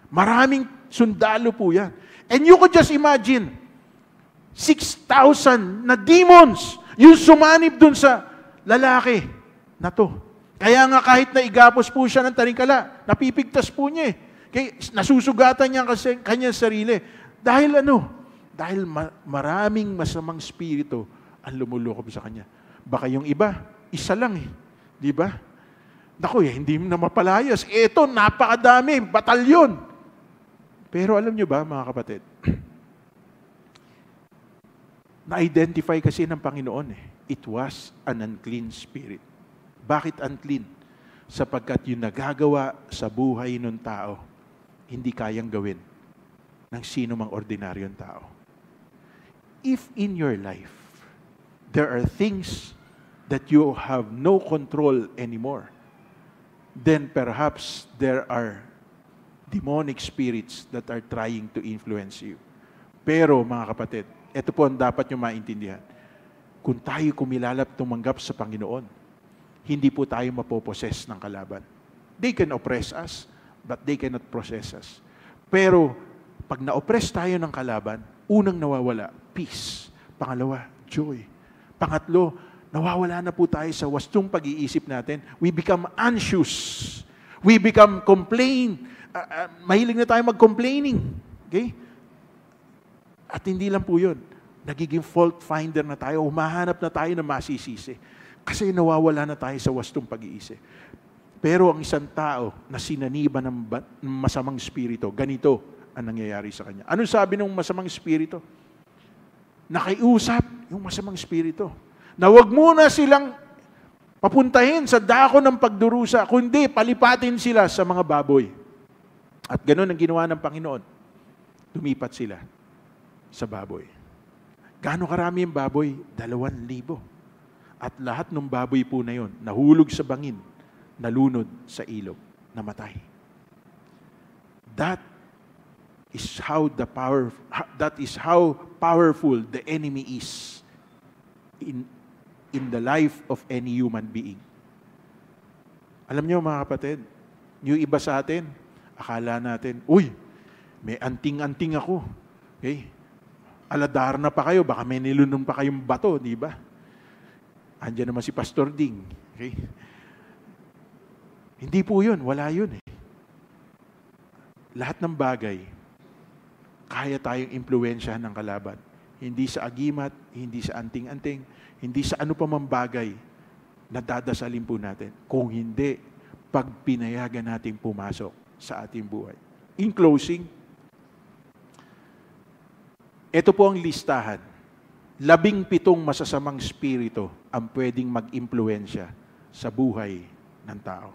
Maraming sundalo po yan. And you could just imagine, 6,000 na demons yung sumanib dun sa lalaki na to. Kaya nga kahit na igapos po siya ng taringkala, napipigtas po niya eh. Okay, nasusugatan niya kasi kanyang sarili. Dahil ano? Dahil maraming masamang espiritu ang lumulukob sa kanya. Baka yung iba, isa lang eh. Di ba? Naku, hindi na mapalayas. Ito, napakadami, batalyon. Pero alam niyo ba, mga kapatid, na-identify kasi ng Panginoon eh. It was an unclean spirit. Bakit unclean? Sapagkat yung nagagawa sa buhay ng tao, hindi kayang gawin ng sino mang ordinaryong tao. If in your life, there are things that you have no control anymore, then perhaps there are demonic spirits that are trying to influence you. Pero mga kapatid, ito po ang dapat nyo maintindihan. Kung tayo kumilalap tumanggap sa Panginoon, hindi po tayo mapoposes ng kalaban. They can oppress us, but they cannot possess us. Pero, pag na-oppress tayo ng kalaban, unang nawawala, peace. Pangalawa, joy. Pangatlo, nawawala na po tayo sa wastong pag-iisip natin. We become anxious. We become mahilig na tayo mag-complaining. Okay? At hindi lang po yun. Nagiging fault finder na tayo. Humahanap na tayo ng masisisi. Kasi nawawala na tayo sa wastong pag-iisip. Pero ang isang tao na sinaniban ng masamang espiritu, ganito ang nangyayari sa kanya. Anong sabi ng masamang espiritu? Nakiusap yung masamang espiritu. Na wag muna silang papuntahin sa dako ng pagdurusa, kundi palipatin sila sa mga baboy. At ganun ang ginawa ng Panginoon. Lumipat sila sa baboy. Gaano karami ang baboy? 2,000. At lahat ng baboy po na yun, nahulog sa bangin, nalunod sa ilog, namatay. That is how powerful the enemy is in the life of any human being. Alam niyo mga kapatid, yung iba sa atin, akala natin, uy, may anting-anting ako. Okay? Aladar na pa kayo, baka may nilunong pa kayong bato, di ba? Andiyan naman si Pastor Ding. Okay? Hindi po yun. Wala yun eh. Lahat ng bagay, kaya tayong impluwensyahan ng kalaban. Hindi sa agimat, hindi sa anting-anting, hindi sa ano pa mang bagay na dadasalin po natin. Kung hindi, pag pinayagan natin pumasok sa ating buhay. In closing, Ito po ang listahan. 17 masasamang spirito ang pwedeng mag-impluwensya sa buhay ng tao.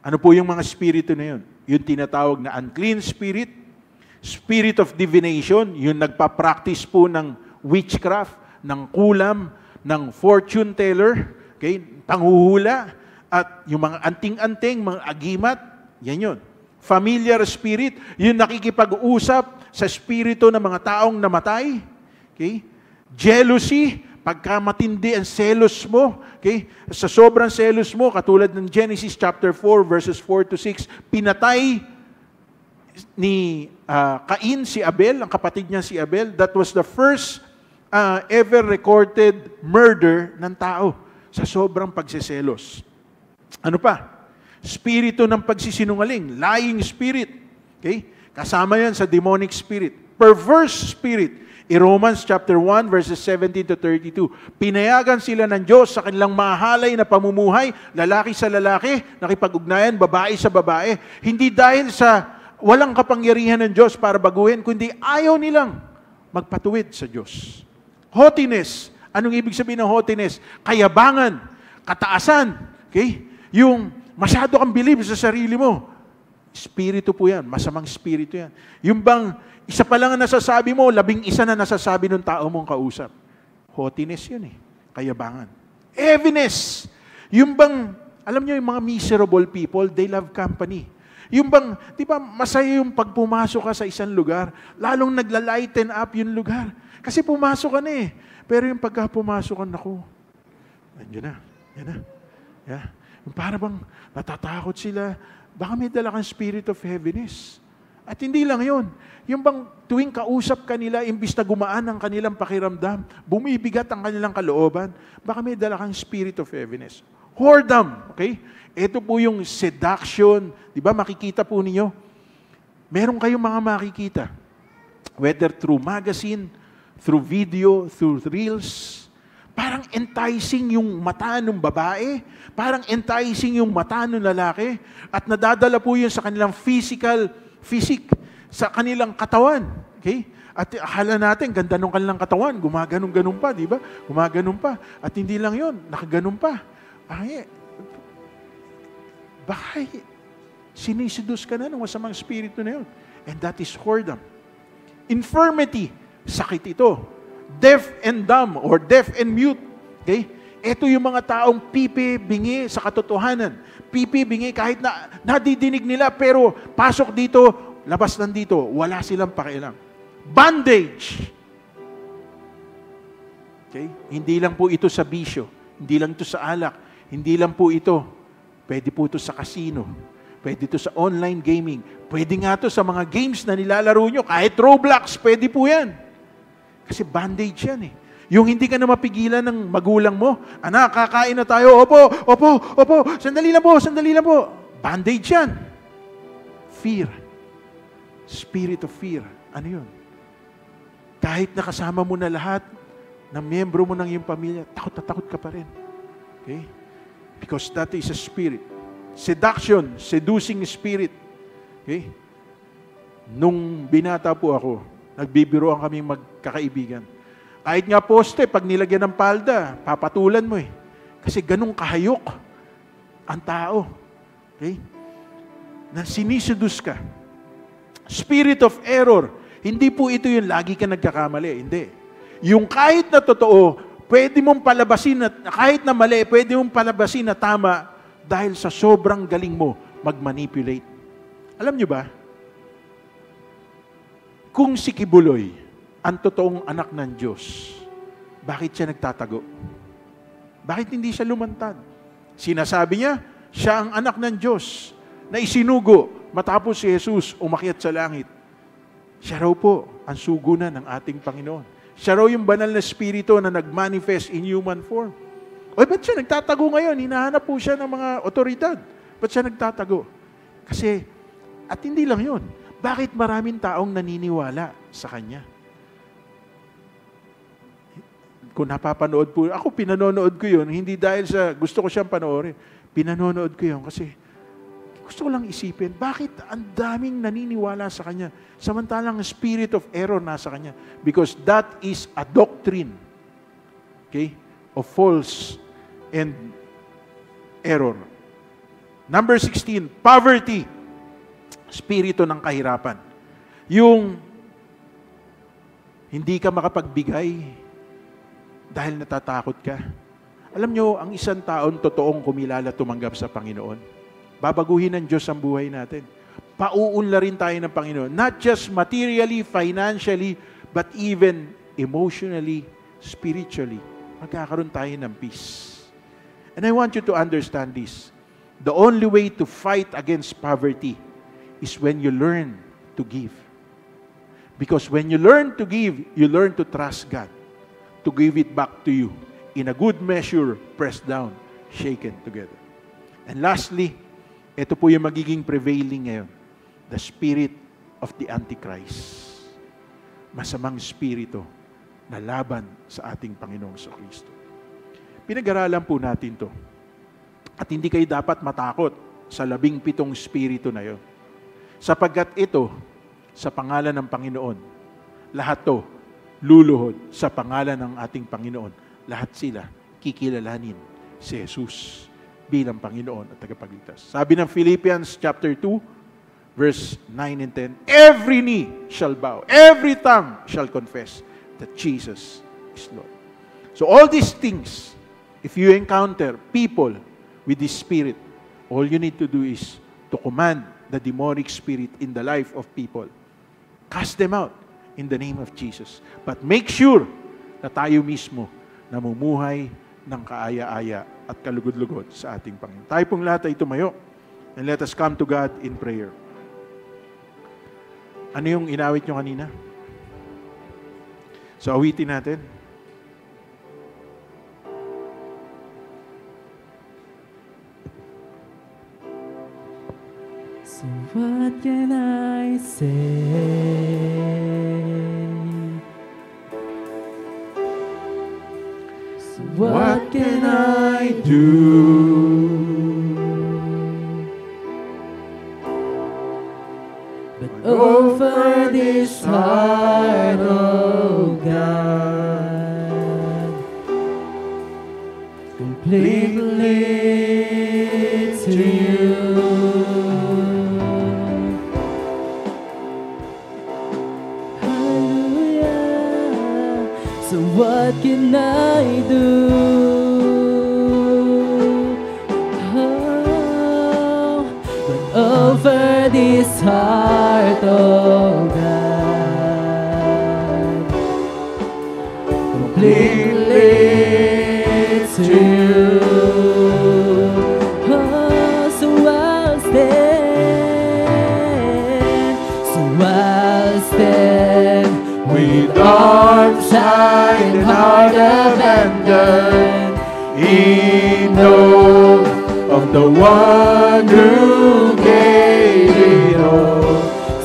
Ano po yung mga spirito na yun? Yung tinatawag na unclean spirit, spirit of divination, yung nagpa-practice po ng witchcraft, ng kulam, ng fortune teller, okay, panghuhula, at yung mga anting-anting, mga agimat, yan yun. Familiar spirit, yung nakikipag-usap sa spirito ng mga taong namatay. Okay? Jealousy, pagka matindi ang selos mo, okay? Sa sobrang selos mo, katulad ng Genesis chapter 4, verses 4 to 6, pinatay ni Cain si Abel, ang kapatid niya si Abel. That was the first ever recorded murder ng tao sa sobrang pagseselos. Ano pa? Spirito ng pagsisinungaling, lying spirit. Okay? Kasama yan sa demonic spirit. Perverse spirit. In Romans chapter 1 verses 17 to 32, pinayagan sila ng Diyos sa kanilang mahalay na pamumuhay, lalaki sa lalaki, nakipag-ugnayan, babae sa babae, hindi dahil sa walang kapangyarihan ng Diyos para baguhin, kundi ayaw nilang magpatuwid sa Diyos. Haughtiness. Anong ibig sabihin ng haughtiness? Kayabangan, kataasan. Okay? Yung masyado kang believe sa sarili mo. Espiritu po yan. Masamang espiritu yan. Yung bang isa pa lang ang nasasabi mo, 11 na nasasabi ng tao mong kausap. Haughtiness yun eh. Kayabangan. Heaviness. Yung bang, alam nyo yung mga miserable people, they love company. Yung bang, di ba, masaya yung pag pumasok ka sa isang lugar, lalong nagla-lighten up yung lugar. Kasi pumasok ka na eh. Pero yung pagka pumasok ka, naku, yan na. Yeah. Yung para bang natatakot sila, baka may dala kang spirit of heaviness. At hindi lang yun. Yung bang tuwing kausap kanila, imbis na gumaan ang kanilang pakiramdam, bumibigat ang kanilang kalooban, baka may dala kang spirit of heaviness. Whoredom, okay? Ito po yung seduction. Di ba, makikita po ninyo? Meron kayong mga makikita. Whether through magazine, through video, through reels, parang enticing yung mata ng babae, parang enticing yung mata ng lalaki, at nadadala po yun sa kanilang physique, sa kanilang katawan. Okay? At akala natin, ganda ng kanilang katawan, gumaganong-ganon pa, di ba? Gumaganon pa. At hindi lang yun, nakaganon pa. Baka sinisidus ka na ng masamang espiritu na yun. And that is whoredom. Infirmity, sakit ito. Deaf and dumb or deaf and mute. Okay? Ito yung mga taong pipi, bingi sa katotohanan. Pipi, bingi kahit na nadidinig nila pero pasok dito, labas nandito, wala silang pakialam. Bondage. Okay? Hindi lang po ito sa bisyo. Hindi lang ito sa alak. Hindi lang po ito. Pwede po ito sa casino. Pwede ito sa online gaming. Pwede nga ito sa mga games na nilalaro nyo. Kahit Roblox, pwede po yan. Kasi bondage yan eh. Yung hindi ka na mapigilan ng magulang mo, anak, kakain na tayo, opo, sandali lang po. Bondage yan. Fear. Spirit of fear. Ano yun? Kahit nakasama mo na lahat ng miyembro mo ng iyong pamilya, takot na takot ka pa rin. Okay? Because that is a spirit. Seduction, seducing spirit. Okay? Nung binata po ako, nagbibiroan kaming magkakaibigan. Kahit nga poste, pag nilagyan ng palda, papatulan mo eh. Kasi ganun kahayok ang tao. Okay? Na sinisedus ka. Spirit of error. Hindi po ito yung lagi ka nagkakamali. Hindi. Yung kahit na totoo, pwede mong palabasin na, kahit na mali, pwede mong palabasin na tama dahil sa sobrang galing mo mag-manipulate. Alam nyo ba? Kung si Kibuloy, ang totoong anak ng Diyos, bakit siya nagtatago? Bakit hindi siya lumantad? Sinasabi niya, siya ang anak ng Diyos na isinugo matapos si Jesus umakyat sa langit. Siya raw po ang sugunan ng ating Panginoon. Siya raw yung banal na spirito na nag-manifest in human form. O ba't siya nagtatago ngayon? Hinahanap po siya ng mga otoridad. Ba't siya nagtatago? Kasi, at hindi lang yun, bakit maraming taong naniniwala sa Kanya? Kung napapanood po, ako pinanonood ko yun, hindi dahil sa gusto ko siyang panoorin. Pinanonood ko yun kasi Gusto ko lang isipin, bakit ang daming naniniwala sa Kanya, samantalang spirit of error nasa Kanya? Because that is a doctrine, okay, of false and error. Number 16, poverty. Spirito ng kahirapan. Yung hindi ka makapagbigay dahil natatakot ka. Alam nyo, ang isang taon totoong kumilala tumanggap sa Panginoon, babaguhin ng Diyos ang buhay natin. Pauunlarin tayo ng Panginoon. Not just materially, financially, but even emotionally, spiritually. Magkakaroon tayo ng peace. And I want you to understand this. The only way to fight against poverty is when you learn to give. Because when you learn to give, you learn to trust God to give it back to you in a good measure, pressed down, shaken together. And lastly, ito po yung magiging prevailing ngayon. The spirit of the Antichrist. Masamang spirito na laban sa ating Panginoong Kristo. Pinag-aralan po natin to. At hindi kayo dapat matakot sa 17 spirito na yon. Sapagkat ito, sa pangalan ng Panginoon, lahat to luluhod sa pangalan ng ating Panginoon. Lahat sila kikilalanin si Jesus bilang Panginoon at tagapagligtas. Sabi ng Philippians chapter 2, verse 9 and 10, every knee shall bow, every tongue shall confess that Jesus is Lord. So all these things, if you encounter people with this spirit, all you need to do is to command the demonic spirit in the life of people. Cast them out in the name of Jesus. But make sure na tayo mismo namumuhay ng kaaya-aya at kalugod-lugod sa ating Panginoon. Tayo pong lahat ay tumayo and let us come to God in prayer. Ano yung inawit nyo kanina? So awitin natin. So what can I say? So what can I do? But offer this heart, oh God, completely to you. So what can I do? Oh, but offer this heart, oh God, completely to you. Oh, so I'll stand with arms high and heart abandoned, in awe of the one who gave it all.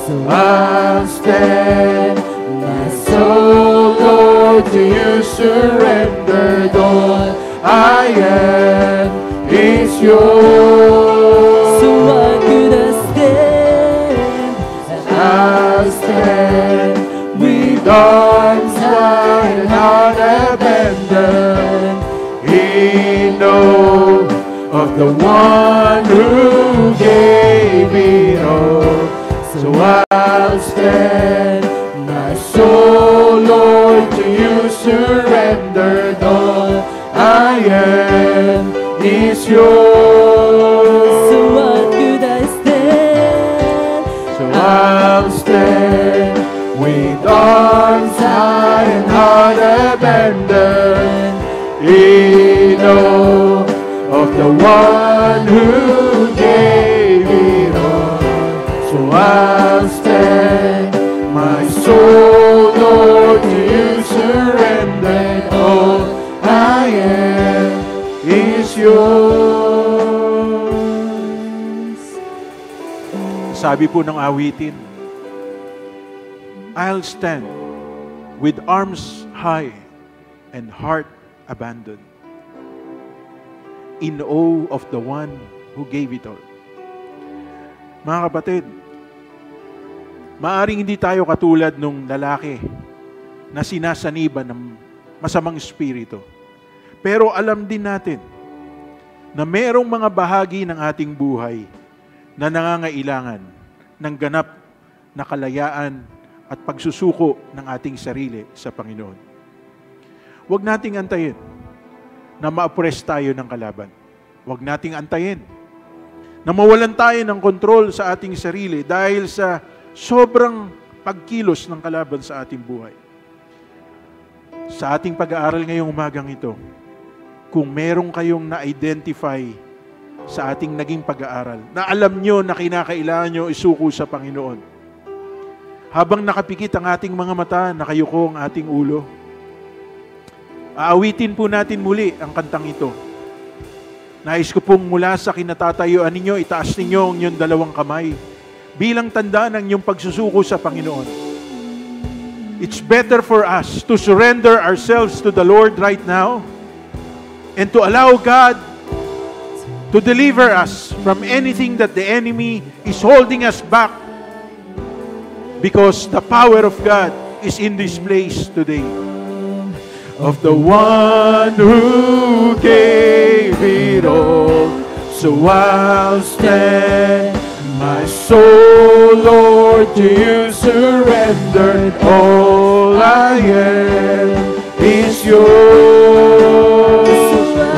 So I'll stand, my soul, Lord, to you surrendered. All I am is yours. So what could I stand? And I'll stand with arms high and heart abandoned, in awe of the one who gave it all. So I'll stand, my soul, Lord, to you surrendered. All I am is yours. So what could I stand? So I'll stand with arms high and heart abandoned, in awe of the one who gave it all. So I'll stand, my soul, Lord, to you surrendered. All I am is yours. Sabi po ng awitin, I'll stand with arms high and heart abandoned, in awe of the one who gave it all. Mga kapatid, maaring hindi tayo katulad nung lalaki na sinasaniban ng masamang espiritu. Pero alam din natin na merong mga bahagi ng ating buhay na nangangailangan ng ganap na kalayaan at pagsusuko ng ating sarili sa Panginoon. Huwag nating antayin na ma-oppress tayo ng kalaban. Huwag nating antayin na mawalan tayo ng kontrol sa ating sarili dahil sa sobrang pagkilos ng kalaban sa ating buhay. Sa ating pag-aaral ngayong umagang ito, kung merong kayong na-identify sa ating naging pag-aaral, na alam nyo na kinakailangan nyo isuko sa Panginoon, habang nakapikit ang ating mga mata, nakayuko ang ating ulo, aawitin po natin muli ang kantang ito. Nais ko pong mula sa kinatatayuan ninyo, itaas ninyo ang inyong dalawang kamay bilang tanda ng inyong pagsusuko sa Panginoon. It's better for us to surrender ourselves to the Lord right now and to allow God to deliver us from anything that the enemy is holding us back, because the power of God is in this place today. Of the one who gave it all, so I'll stand, my soul, Lord, to you surrendered. All I am is yours.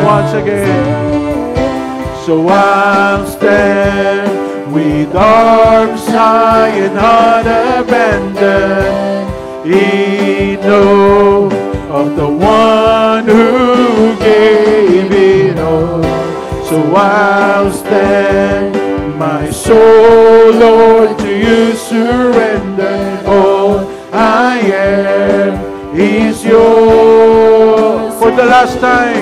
Once again, so I'll stand with arms high and heart abandoned, in awe of the one who gave it all. So I'll stand, my soul, Lord, to you surrender. All I am is yours. For the last time.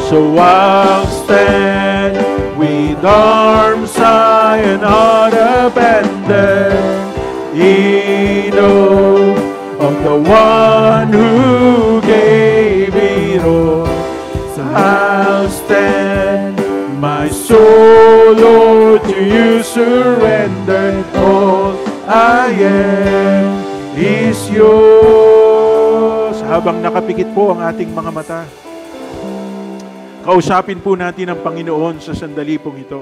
So I'll stand with arms high and heart abandoned, in awe of the one who gave it all. So I'll stand, my soul, Lord, to you surrender. All I am is yours. Habang nakapikit po ang ating mga mata, kausapin po natin ang Panginoon sa sandali pong ito.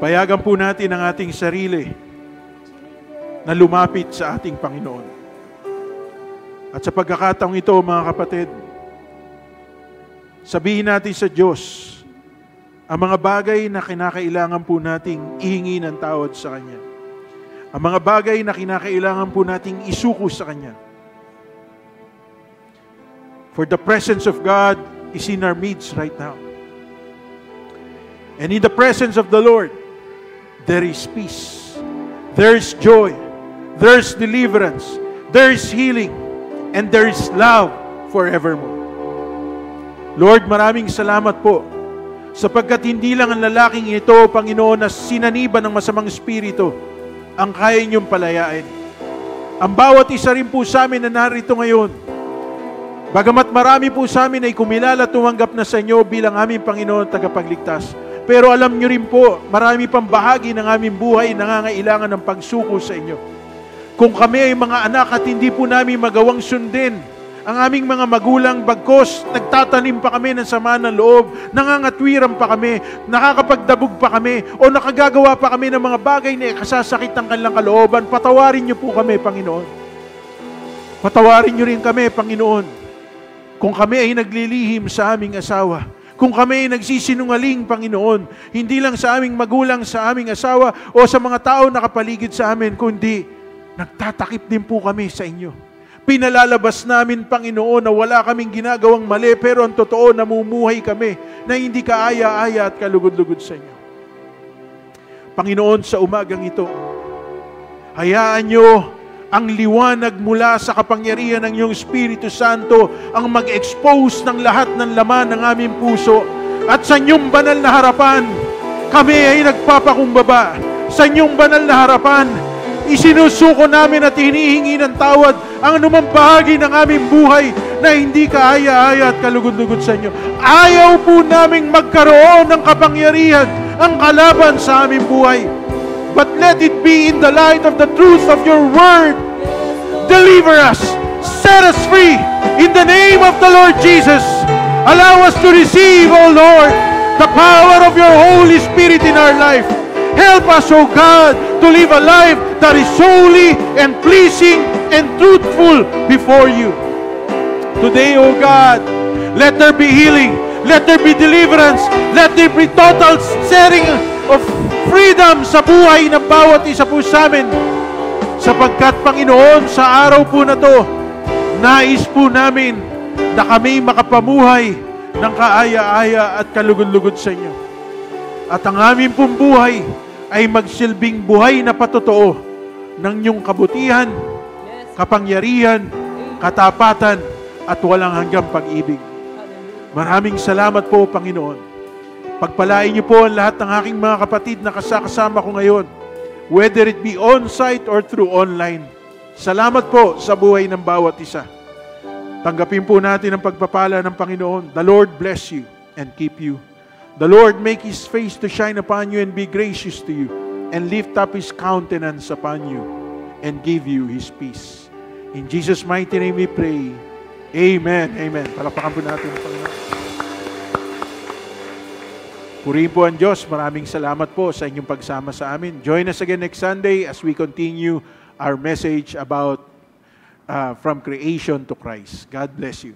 Payagan po natin ang ating sarili na lumapit sa ating Panginoon. At sa pagkakataong ito, mga kapatid, sabihin natin sa Diyos ang mga bagay na kinakailangan po nating ihingi ng tawad sa Kanya. Ang mga bagay na kinakailangan po nating isuko sa Kanya. For the presence of God is in our midst right now. And in the presence of the Lord, there is peace, there is joy, there is deliverance, there is healing, and there is love forevermore. Lord, maraming salamat po sapagkat hindi lang ang lalaking ito, Panginoon, na sinaniban ng masamang espiritu ang kaya niyong palayain. Ang bawat isa rin po sa amin na narito ngayon, bagamat marami po sa amin ay kumilala at tumanggap na sa inyo bilang aming Panginoon at tagapagligtas, pero alam nyo rin po, marami pang bahagi ng aming buhay nangangailangan ng pagsuko sa inyo. Kung kami ay mga anak at hindi po namin magawang sundin ang aming mga magulang, bagkos nagtatanim pa kami ng sama ng loob, nangangatwiran pa kami, nakakapagdabog pa kami, o nakagagawa pa kami ng mga bagay na kasasakit ng kanilang kalooban, patawarin niyo po kami, Panginoon. Patawarin niyo rin kami, Panginoon. Kung kami ay naglilihim sa aming asawa, kung kami ay nagsisinungaling, Panginoon, hindi lang sa aming magulang, sa aming asawa, o sa mga tao na kapaligid sa amin, kundi nagtatakip din po kami sa inyo. Pinalalabas namin, Panginoon, na wala kaming ginagawang mali, pero ang totoo, namumuhay kami na hindi kaaya-aya at kalugod-lugod sa inyo. Panginoon, sa umagang ito, hayaan nyo ang liwanag mula sa kapangyarihan ng iyong Espiritu Santo ang mag-expose ng lahat ng laman ng aming puso. At sa inyong banal na harapan, kami ay nagpapakumbaba. Sa inyong banal na harapan, isinusuko namin at hinihingi ng tawad ang anumang bahagi ng aming buhay na hindi kaaya-aya at kalugod-lugod sa inyo. Ayaw po naming magkaroon ng kapangyarihan ang kalaban sa aming buhay. But let it be in the light of the truth of your word. Deliver us, set us free in the name of the Lord Jesus. Allow us to receive, O Lord, the power of your Holy Spirit in our life. Help us, O God, to live a life that is holy and pleasing and truthful before you. Today, O God, let there be healing, let there be deliverance, let there be total setting of freedom sa buhay ng bawat isa po sa amin. Sapagkat, Panginoon, sa araw po na to, nais po namin na kami makapamuhay ng kaaya-aya at kalugod-lugod sa inyo. At ang aming pong buhay ay magsilbing buhay na patotoo ng inyong kabutihan, kapangyarihan, katapatan, at walang hanggang pag-ibig. Maraming salamat po, Panginoon. Pagpalain niyo po ang lahat ng aking mga kapatid na kasama ko ngayon, whether it be on-site or through online. Salamat po sa buhay ng bawat isa. Tanggapin po natin ang pagpapala ng Panginoon. The Lord bless you and keep you. The Lord make His face to shine upon you and be gracious to you, and lift up His countenance upon you and give you His peace. In Jesus' mighty name we pray. Amen. Amen. Palakpakan po natin ang Panginoon. Purihin po ang Diyos. Maraming salamat po sa inyong pagsama sa amin. Join us again next Sunday as we continue our message about from creation to Christ. God bless you.